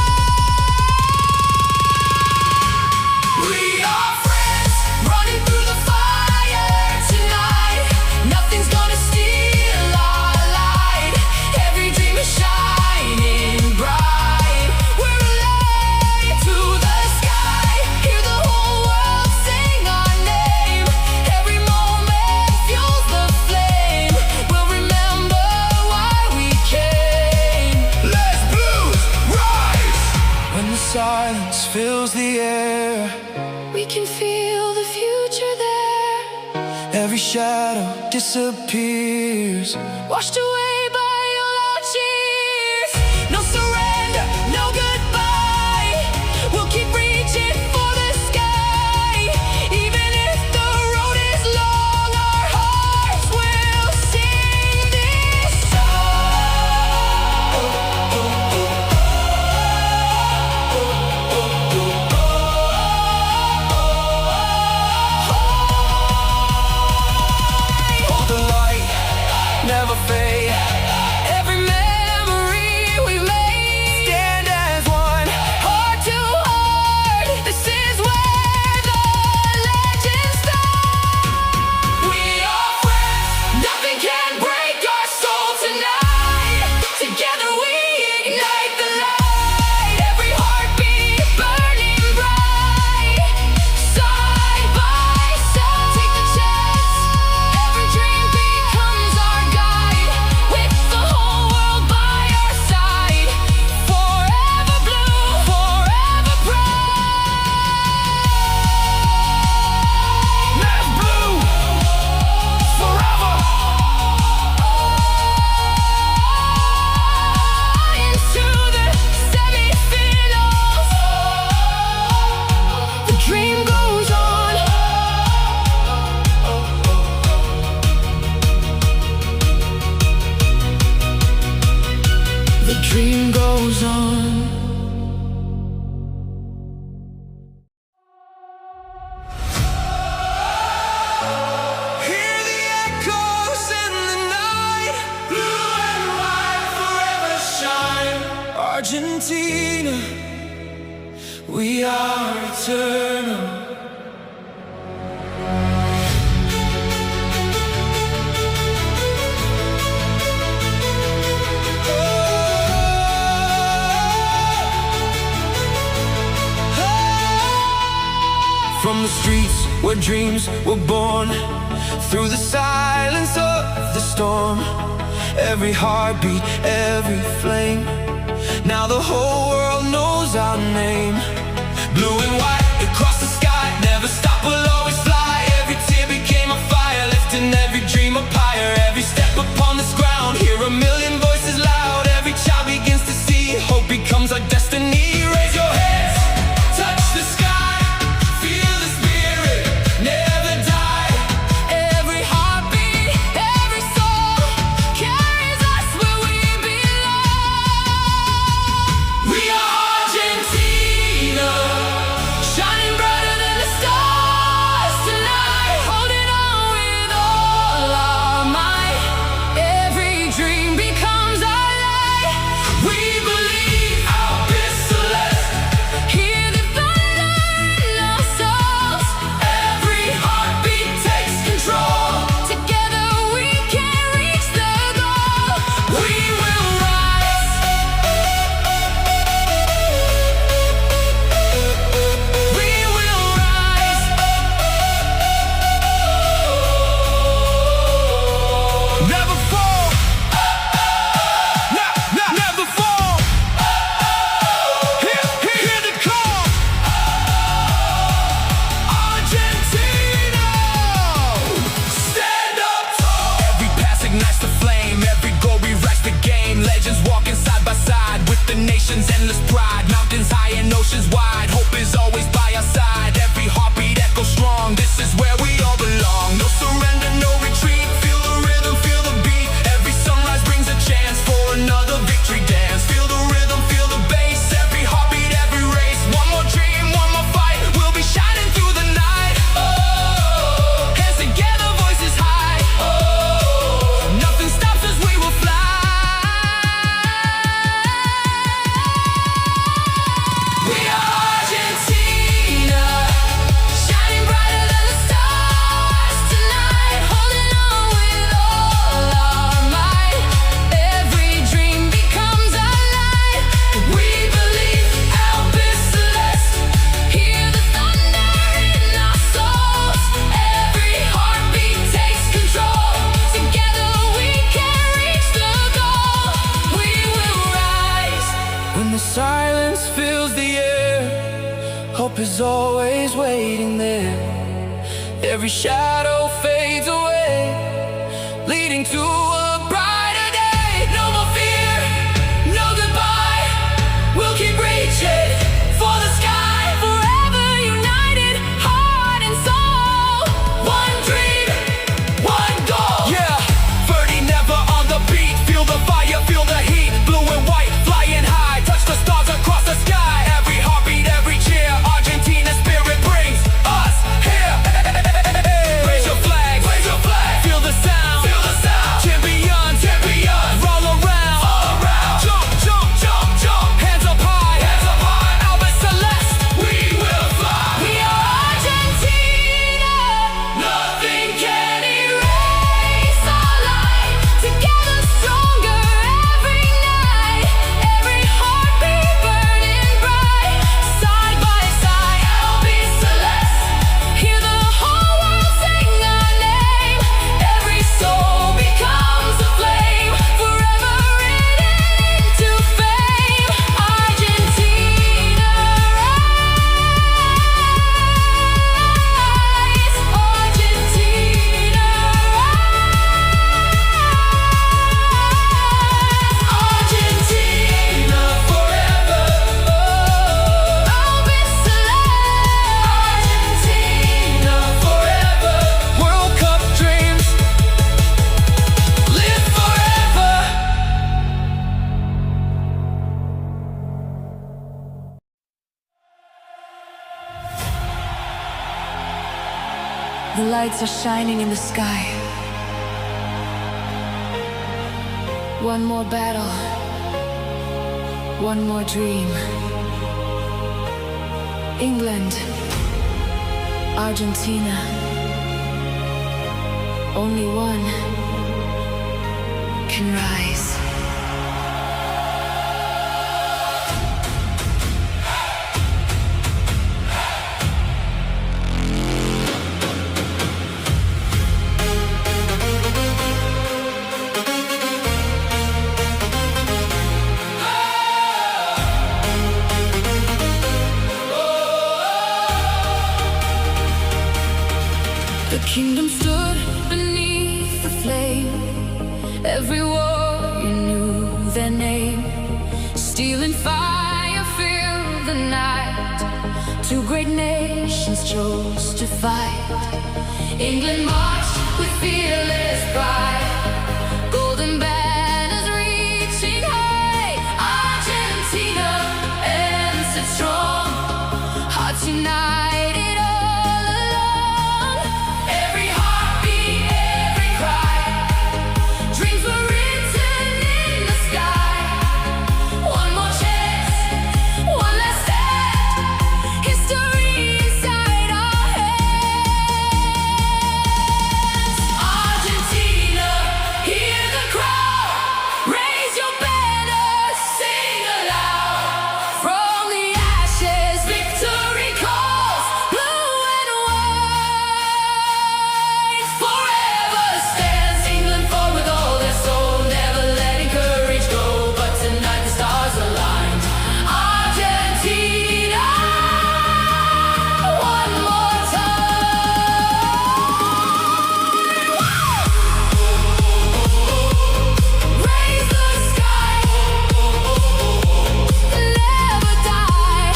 We are Friends, running through the fire tonight. Nothing's gonna steal our light. Every dream is shining bright. We're alive to the sky. Hear the whole world sing our name. Every moment fuels the flame. We'll remember why we came. Let's blues rise. When the silence fills the air, We can feel the future future there. Every shadow disappears, Washed away by all our cheers. No surrender, no goodbye. We'll keep reaching for the sky. Even if the road is long, our hearts will sing this hold the light, never fade. every memory we made. Stand as one. Heart to heart, this is where the legends start. We are friends, nothing can break our soul tonight. Together we ignite the light. Every heartbeat burning bright. Side by side, take the chance. Every dream becomes our guide. With the whole world by our side. Forever blue, forever bright. That's blue forever. Into the semifinals. The dream goes on. The dream goes on. Hear the echoes in the night. Blue and white forever shine. Argentina, we are eternal. From the streets where dreams were born, through the silence of the storm, every heartbeat, every flame. Now the whole world knows our name. Blue and white across the sky, never stop, we'll always fly. Every tear became a fire, lifting every dream up higher. Every step upon this ground, hear a million voices loud. Every child begins to see, hope becomes our destiny. Raise your hands, touch the sky, feel the spirit, never die. Every heartbeat, every soul carries us where we belong. We are Argentina, Shining brighter than the stars tonight. Holding on with all our might. Every dream becomes our light. we believe our best celeste. Hear the thunder in our souls. Every heartbeat takes control. Together we can reach the goal. We will rise. We will rise. Never fall. Never fall. Hear the call. Argentina, stand up tall. Every pass ignites the flame. Every goal rewrites the game. Legends walking side by side with the nation's endless pride. Mountains high and oceans wide. Hope is always by our side. Every heartbeat echoes strong. This is where we all belong. No surrender, no retreat. Feel the rhythm, feel the beat. Every sunrise brings a chance for another victory dance. Feel the rhythm, feel the bass. Every heartbeat, every race. One more dream, one more fight. We'll be shining through the night. Oh, hands together, voices high. Oh, nothing stops us, we will fly. We are Argentina, Shining brighter than the stars tonight. Holding on with all our might. Every dream becomes our light. we believe our best celeste. Hear the thunder in our souls. Every heartbeat takes control. Together we can reach the goal. We will rise. When the silence fills the air, hope is always waiting there. every shadow fades away, leading to a brighter day. No more fear, no goodbye. We'll keep reaching for the sky, forever united, heart and soul. One dream, one goal. Yeah, FerdyNever on the beat. Feel the fire, feel the heat. Blue and white, flying high. Touch the stars across the sky. Every heartbeat, every cheer. Argentina spirit brings us here. Raise your flags, raise your flag. Feel the sound, feel the sound. Champions, champions. Roll around, all around. Jump, jump, jump, jump. Hands up high, hands up high. Albert Celeste, we will fly. We are Argentina. Nothing can Erase our light. Together stronger every night. Every heartbeat burning bright. Side by side, Albert Celeste. Hear the whole world sing our name. Every soul becomes a flame. Forever written into fame. Argentina rise. Argentina Argentina forever. Albert Celeste. Argentina forever. World Cup dreams live forever. The lights are shining in the sky. One more battle, one more dream. England, Argentina, only one can rise. The kingdom stood beneath the flame. Every warrior knew their name. Steel and fire filled the night. Two great nations chose to fight. England marched with fearless pride. Golden banners reaching high. Argentina answered strong. Hearts united all along. Every heartbeat, every cry. Dreams were written in the sky. One more chance, one last stand. History inside our hands. Argentina, hear the crowd. Raise your banner, sing aloud. From the ashes, victory calls. Blue and white forever stands. England fought with all their soul, never letting courage go. But tonight the stars aligned. Argentina, one more time. Raise the sky, never die.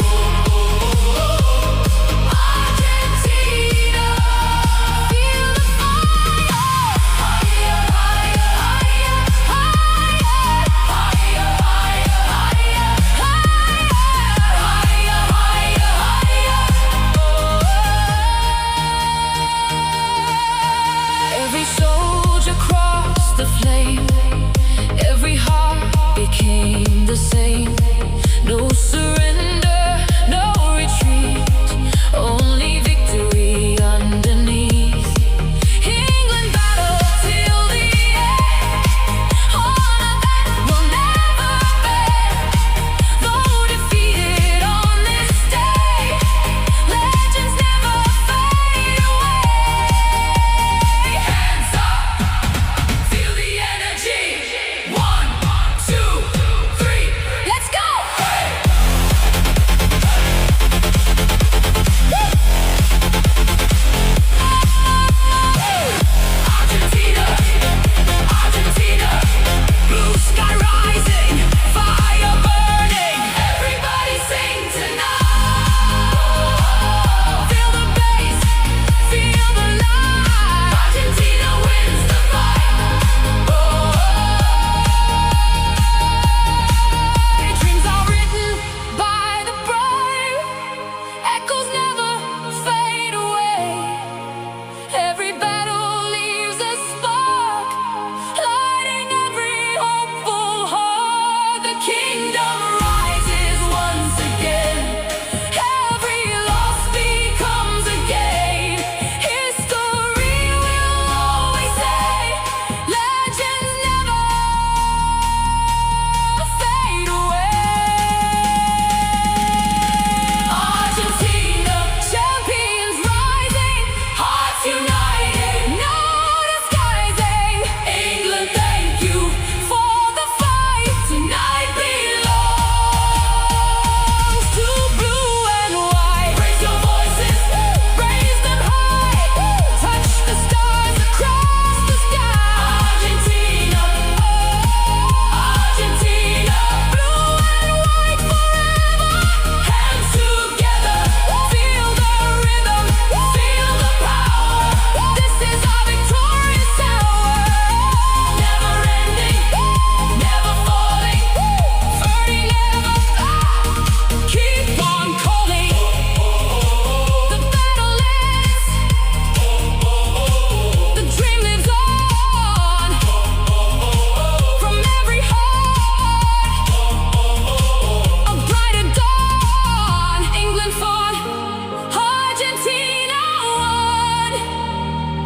Argentina, feel the fire. Higher, higher, higher, higher, Every soldier crossed the flame. Every heart became the same. No surrender, no retreat. Only victory underneath. England battle till the end. Honor that will never bend. Though defeated on this day, legends never fade away. Hands up, feel the energy. 1, 2, 3, let's go.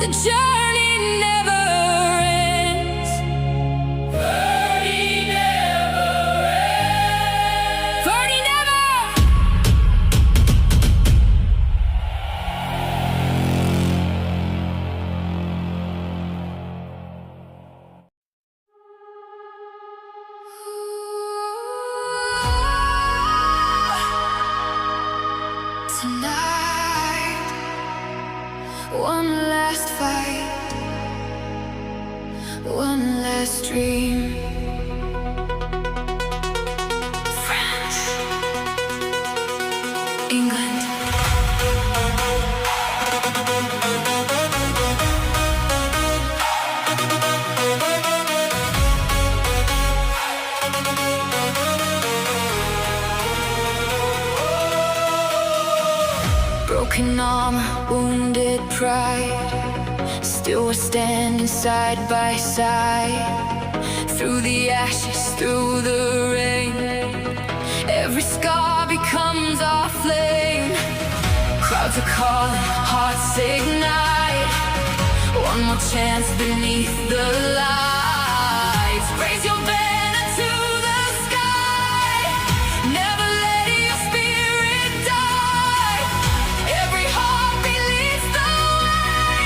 The journey never ends. FerdyNever. Tonight, one last fight, one last dream. France, England. Broken arm, wounded pride, still we're standing side by side. Through the ashes, through the rain, every scar becomes our flame. Crowds are calling, hearts ignite. One more chance beneath the lights. Raise your banner to the sky. Never let your spirit die. Every heartbeat leads the way.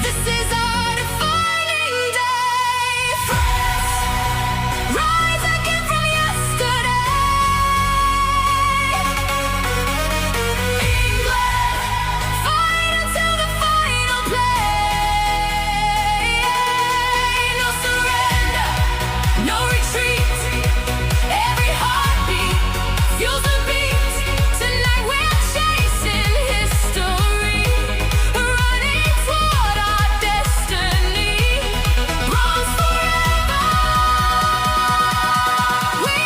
This is our defining day. France, rise again from yesterday. England, fight until the final play. No surrender, no retreat. Every heartbeat fuels the beat. Tonight we're chasing history, running toward our destiny. Bronze forever, we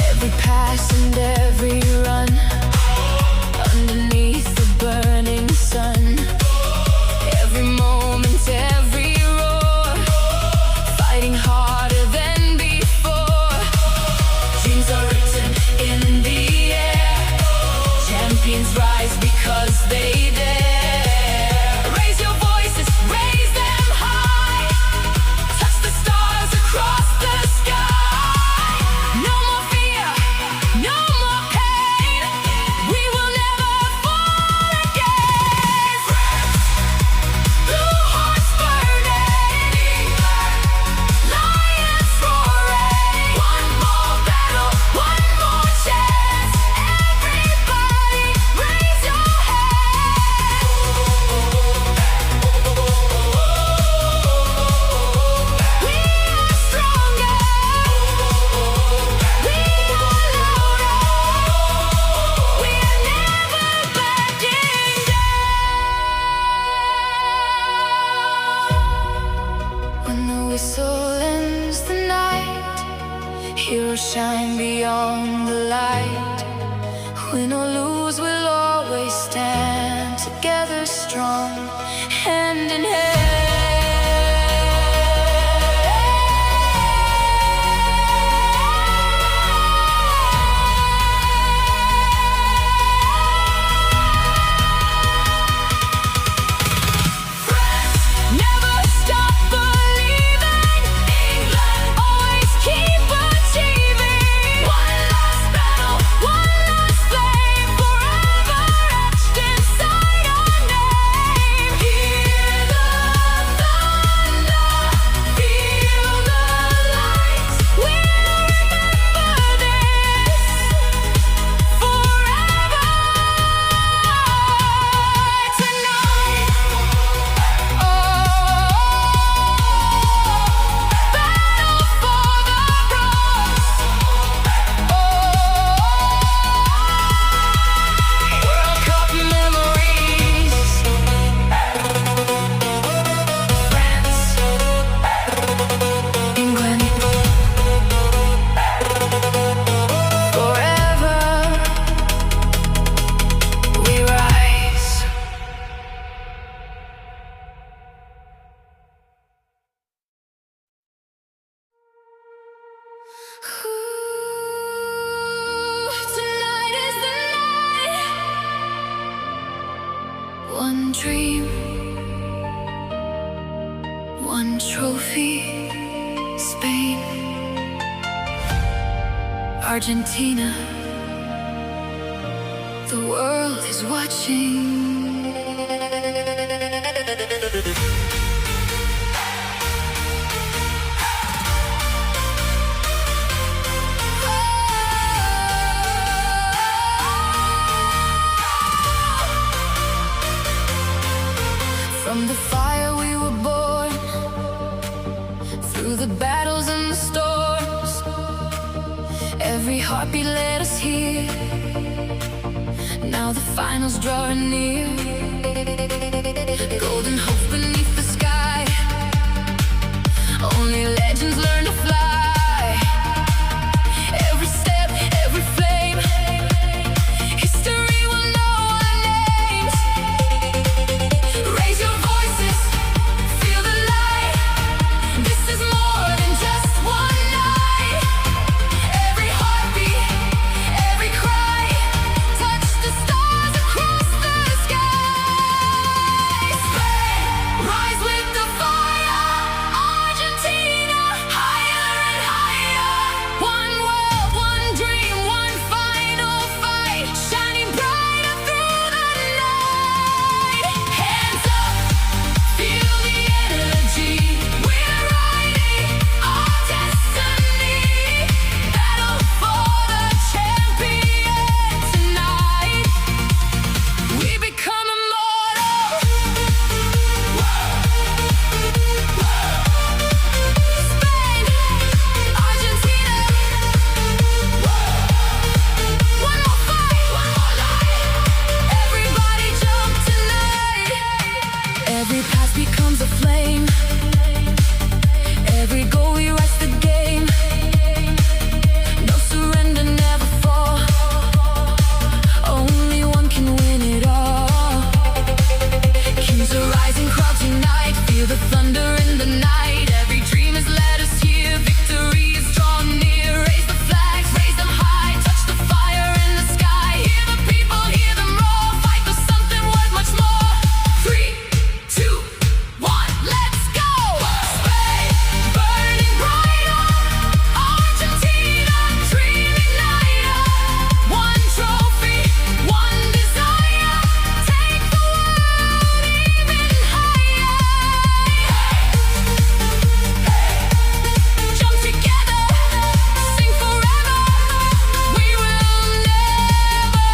every pass and every run, underneath the burning sun. Every moment, every roar, fighting harder than before. Dreams are written in the air. Champions rise because they dare. Raise your voices, raise them high. Touch the stars across the sky. No more fear, no more pain. We will never fall again. Blue hearts burning, lions roaring. One more battle, one more chance. Everybody, raise your hands. We are stronger. We are louder. We are never backing down. When the whistle ends the night, heroes shine beyond the light. Win or lose, we'll always stand together strong, hand in hand. Never stop believing. England, always keep achieving. One last battle, one last flame, forever etched inside our name. Hear the One dream, one trophy, Spain, Argentina. The world is watching. From the fire we were born, through the battles and the storms, every heartbeat led us here. Now the finals drawing near. Golden hope beneath the sky. Only legends learn to fly. Every step, every flame, history will know our names. Raise your voices, feel the light. This is more than just one night. Every heartbeat, every cry, touch the stars across the sky. Spain, rise with the fire. Argentina, higher and higher. One world, one dream, one final fight, shining brighter through the night. Hands up, feel the energy. We're writing our destiny. Battle for the champion tonight. We become immortal. Spain, Argentina. One more fight, one more light. Everybody jump tonight. Every pass becomes a flame. Every goal we rise the game. No surrender, never fall. Only one can win it all. Kings are rising, crowds unite. Feel the thunder in the night. Every dream has led us here. Victory is drawn near. Raise the flags, raise them high. Touch the fire in the sky. Hear the people, hear them roar. Fight for something worth much more. 3, 2, 1, let's go! Spain, burning brighter. Argentina, dream igniter. One trophy, one desire. Take the world even higher. Jump together, sing forever. We will never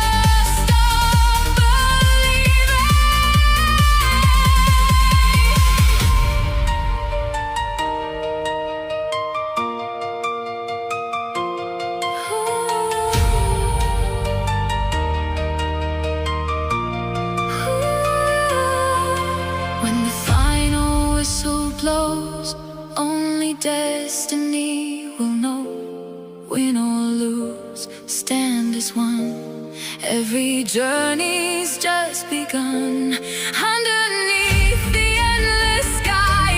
stop believing. When the final whistle blows, only destiny will know. Win or lose, stand as one. Every journey's just begun. Underneath the endless sky,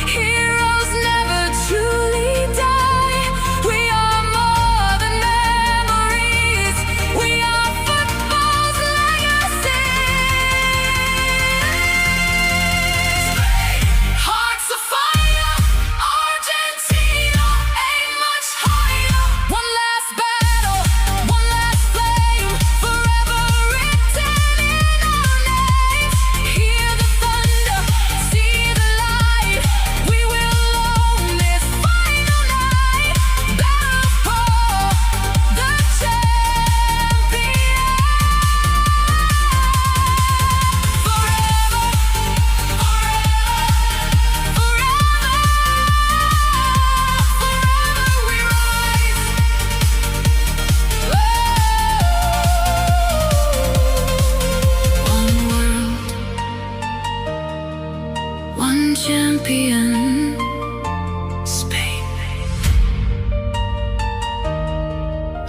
heroes never truly die. We are more than memories. We are football's legacy. Hearts of fire, Argentina, aim much higher. One last battle, one last flame, forever written in our names. Hear the thunder, see the light. We will own this final night. Battle for the champion. Forever, forever we rise. One world, one champion. Spain,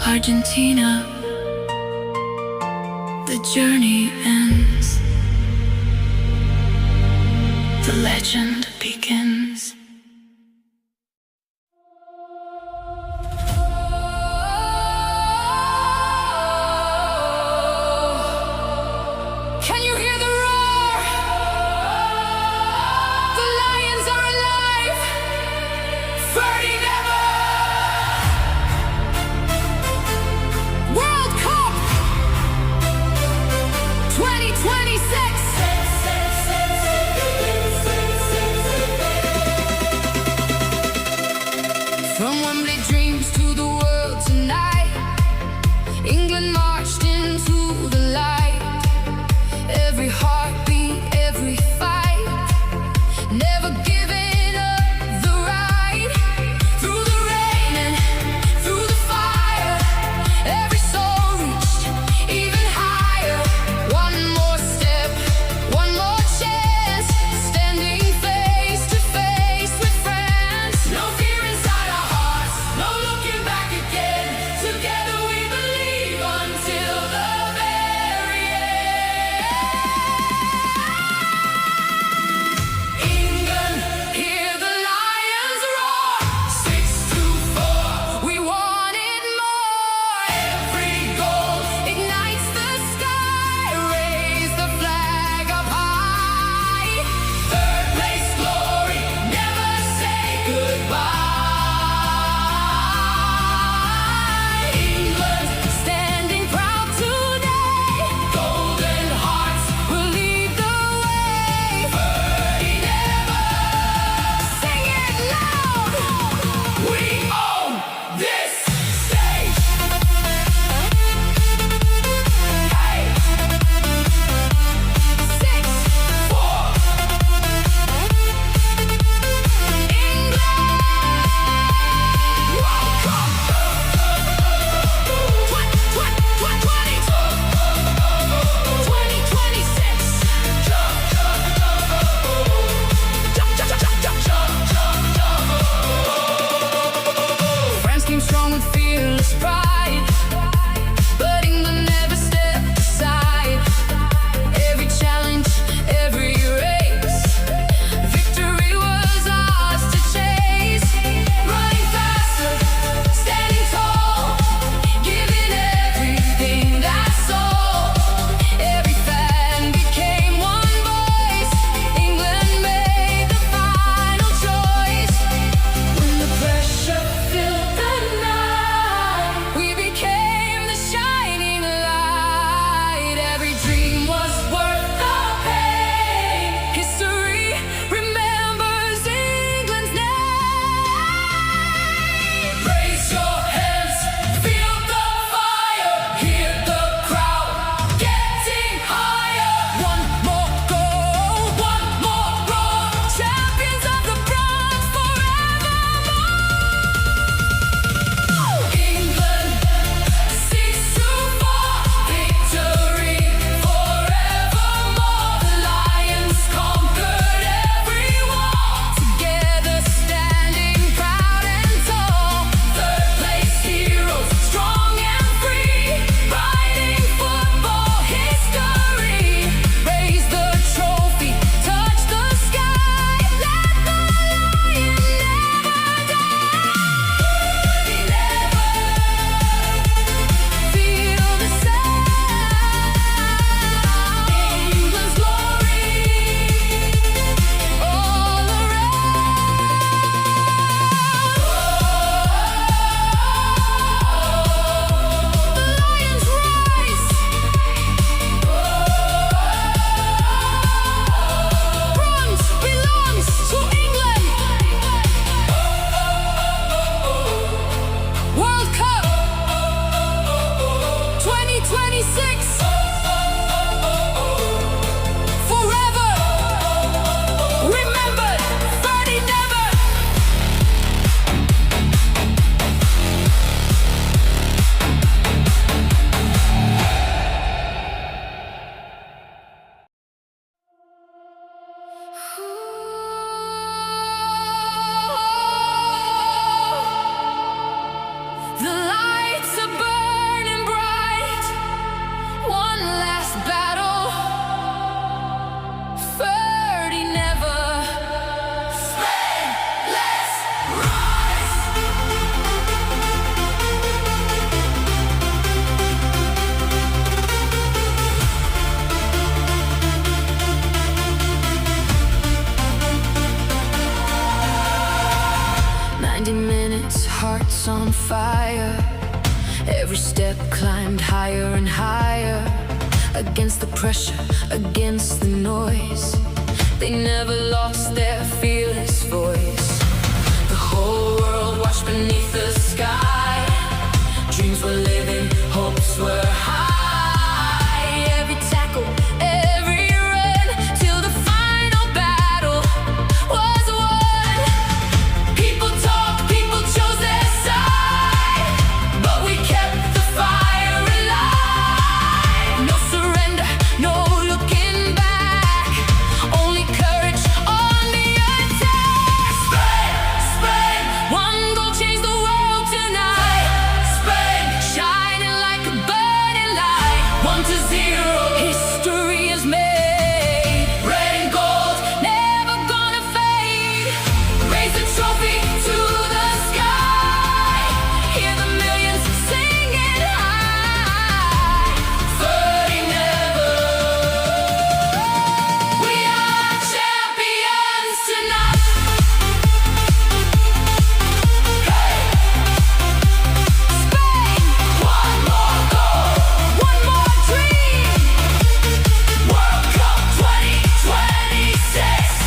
Argentina. The journey ends. The legend begins. Can you hear the roar? From Wembley dreams to the world tonight, England marched into the light. Every heartbeat, every fight, never giving up the right. Through the rain and through the fire, every soul reached even higher. One more step, one more chance, standing face to face with France. No fear inside our hearts, no looking back again. Together we believe until the very end. England, hear the lions roar. 6-4, we wanted more. Every goal ignites the sky. Raise the flag up high. Third place glory, never say goodbye. England standing proud today. Golden hearts will lead the way. FerdyNever, sing it loud. We own this stage. Hey, 6-4, England, World Cup 2026. France came strong with fearless pride, but England never stepped aside. Every challenge, every race, victory was ours to chase. Running faster, standing tall, giving everything that's all. Every fan became one voice. England made the final choice. When the pressure filled the night, we became the shining light. Every dream was worth the pain. History remembers England's name. Raise your hands, feel the fire, hear the crowd getting higher. One more goal, one more roar, champions of the bronze forevermore. England seeks to fall, victory forevermore. The Lions conquered every wall, together standing proud and tall. Third place heroes, strong and free, writing football history. Raise the trophy, touch the sky, let the lion never die. Feel the sound, England's glory all around. The lions rise, bronze belongs to England. World Cup 2026. Forever remembered, FerdyNever. The lights are burning bright. One last battle. FerdyNever. Spain, let's rise. Minutes, hearts on fire. Every step climbed higher and higher. against the pressure, against the noise. They never lost their fearless voice. The whole world watched beneath the sky. Dreams were living, hopes were high. Every tackle, every run, till the final battle was won. People talked, people chose their side, but we kept the fire alive. No surrender, no looking back, only courage on the attack. Spain, one goal changed the world tonight. Spain, shining like a burning light. 1-0, history is made. Red and gold, never gonna fade. Raise the trophy to the sky. Hear the millions singing high. FerdyNever. We are champions tonight. Spain, one more goal, one more dream. World Cup 2026.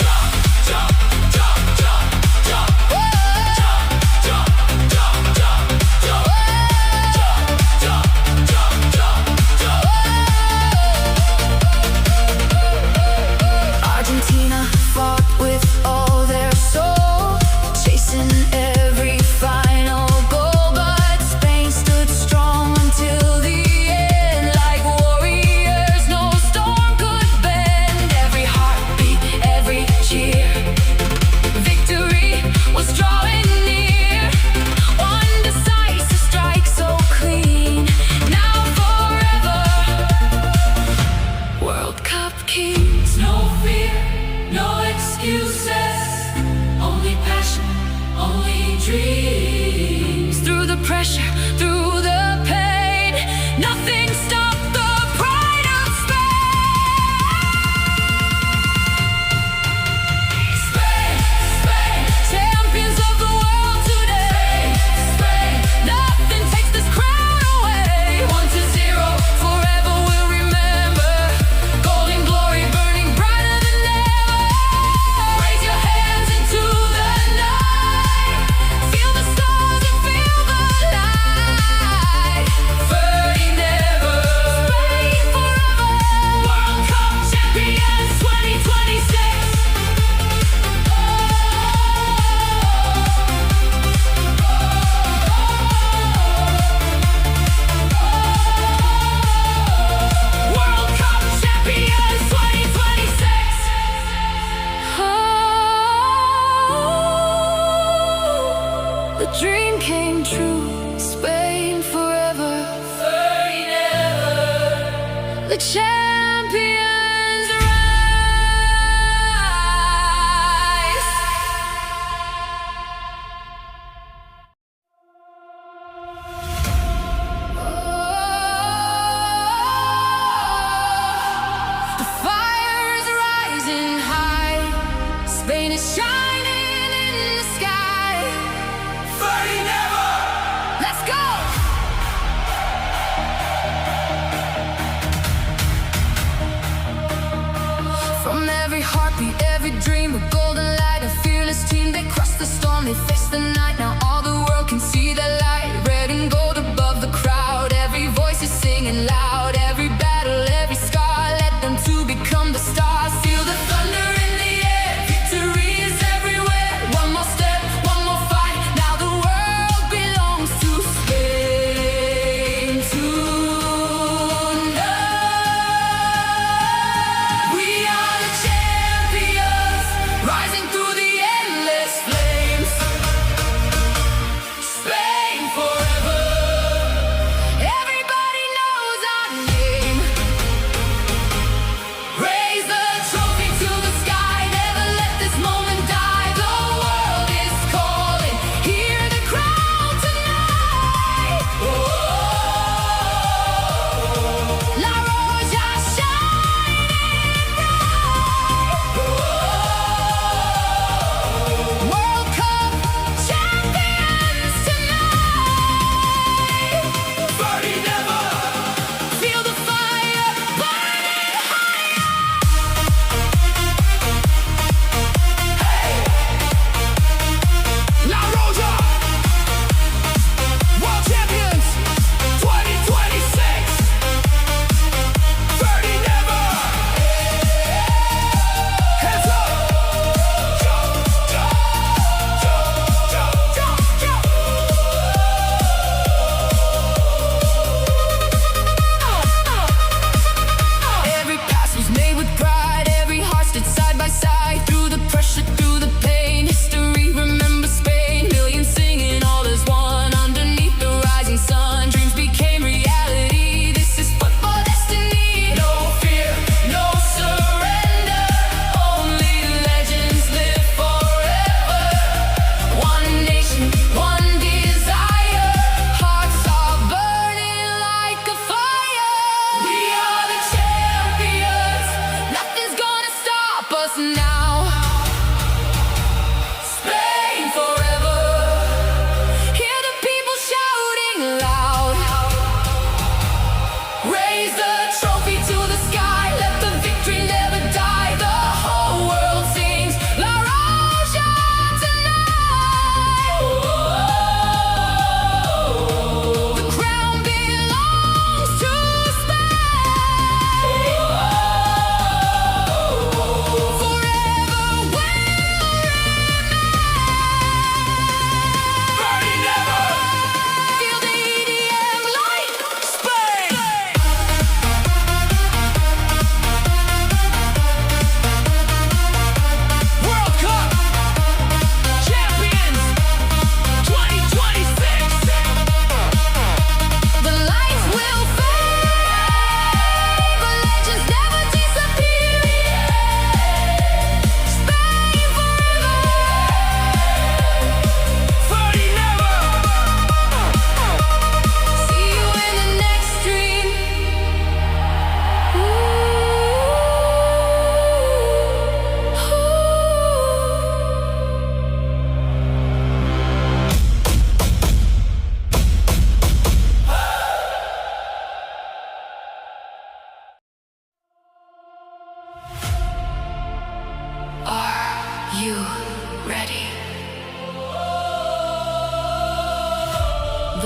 Jump, jump, jump, jump, jump. Jump, jump, jump, jump, jump. Jump, jump, jump, jump, jump. Argentina fought with all their soul, chasing every final goal, but Spain stood strong until the end. Like warriors, no storm could bend. Every heartbeat, every cheer, victory was drawing near. One decisive strike so clean, now forever World Cup kings. No fear, no excuses, only passion, only dreams. Through the pressure, through the pain, nothing stopped the pride of Spain. Spain, champions of the world today. Spain, nothing takes this crown away. 1-0, forever we'll remember. Golden glory burning brighter than ever. Raise your hands into the night. Feel the stars and feel the light. FerdyNever. Spain forever. World Cup champions 2026. World Cup champions 2026. The dream came true. Spain forever. FerdyNever. The champions rise. The fire is rising high. Spain is shining in the sky. FerdyNever. Let's go! From every heartbeat, every dream, a golden light, a fearless team. They crossed the storm, they faced the night. Now all the world can see the light. Red and gold above the crowd. Every voice is singing loud. Every battle, every scar led them to become the stars. Feel the thunder in the air. Victory is everywhere. One more step, one more fight. Now the world belongs to Spain tonight. We are the champions, rising through the endless flames.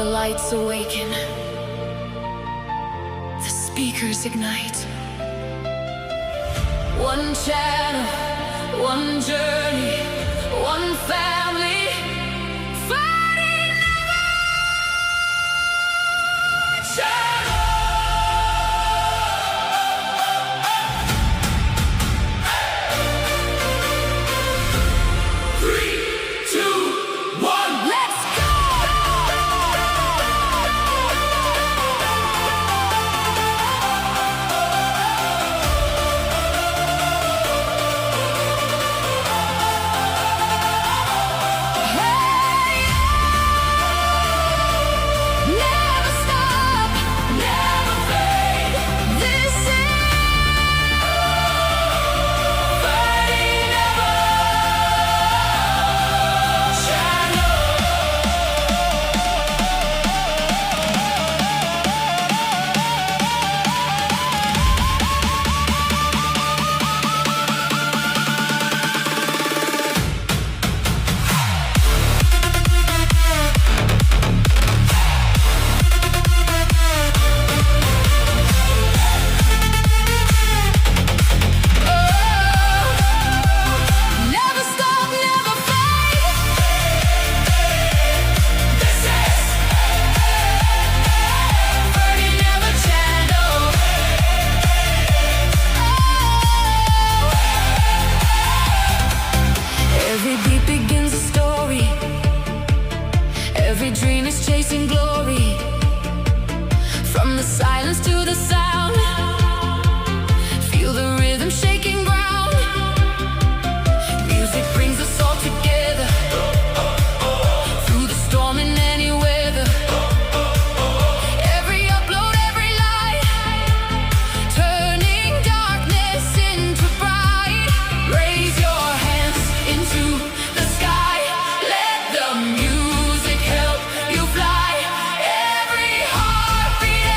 lights awaken, the speakers ignite. One channel, one journey, one family. FerdyNever channel. 3, 2, 1. Let's go! Hey! Never stop, never fade. This is FerdyNever channel. Never stop, never fade. This is FerdyNever channel. Every beat begins a story. Every dream is chasing glory. From the silence to the sound, feel the rhythm shaking ground. Music brings us all together, through the storm in any weather. Every upload, every light, turning darkness into bright. Raise your hands into the sky. Let the music help you fly. Every heartbeat,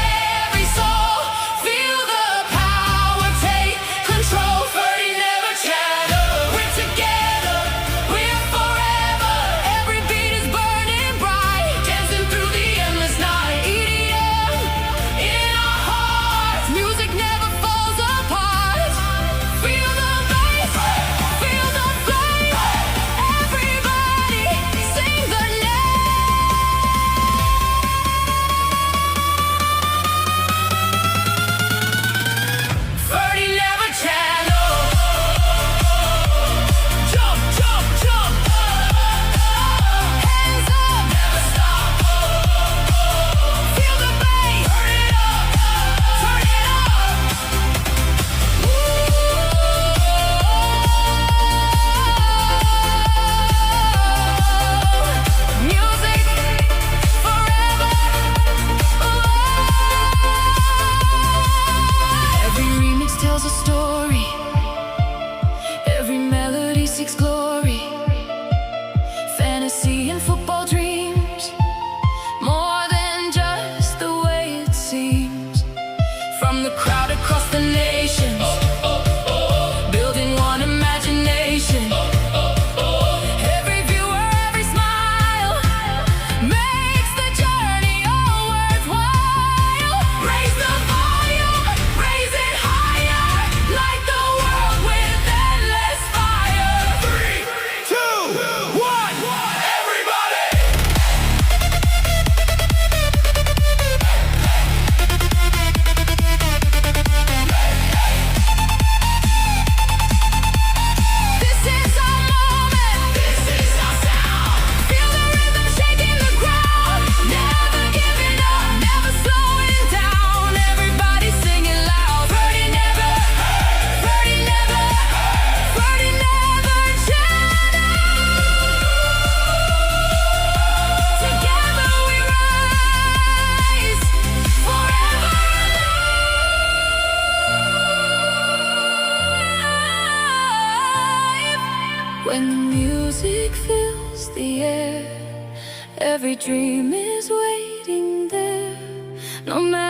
every soul, feel the power take control. FerdyNever channel. We're together, we're forever. Every beat is burning bright, dancing through the endless night. EDM in our hearts, music never falls apart. Feel the bass, feel the flame. Everybody sing the name. FerdyNever channel. jump, jump, jump. Hands up, never stop. Feel the bass, turn it up, turn it up. Music forever. Every remix tells a story. Every melody seeks glory. Fantasy and football dreams, more than just the way it seems. From the crowd across the nations, building one imagination. Every viewer, every smile makes the journey all worthwhile. Raise the volume, raise it higher. Light the world with endless fire. 3, 2, 1. Everybody. This is our moment. This is our sound. Feel the rhythm shaking the ground. Never giving up, never slowing down. Everybody singing loud. FerdyNever, FerdyNever, FerdyNever channel. Together we rise forever alive. When the music fills the air, every dream is waiting there. No matter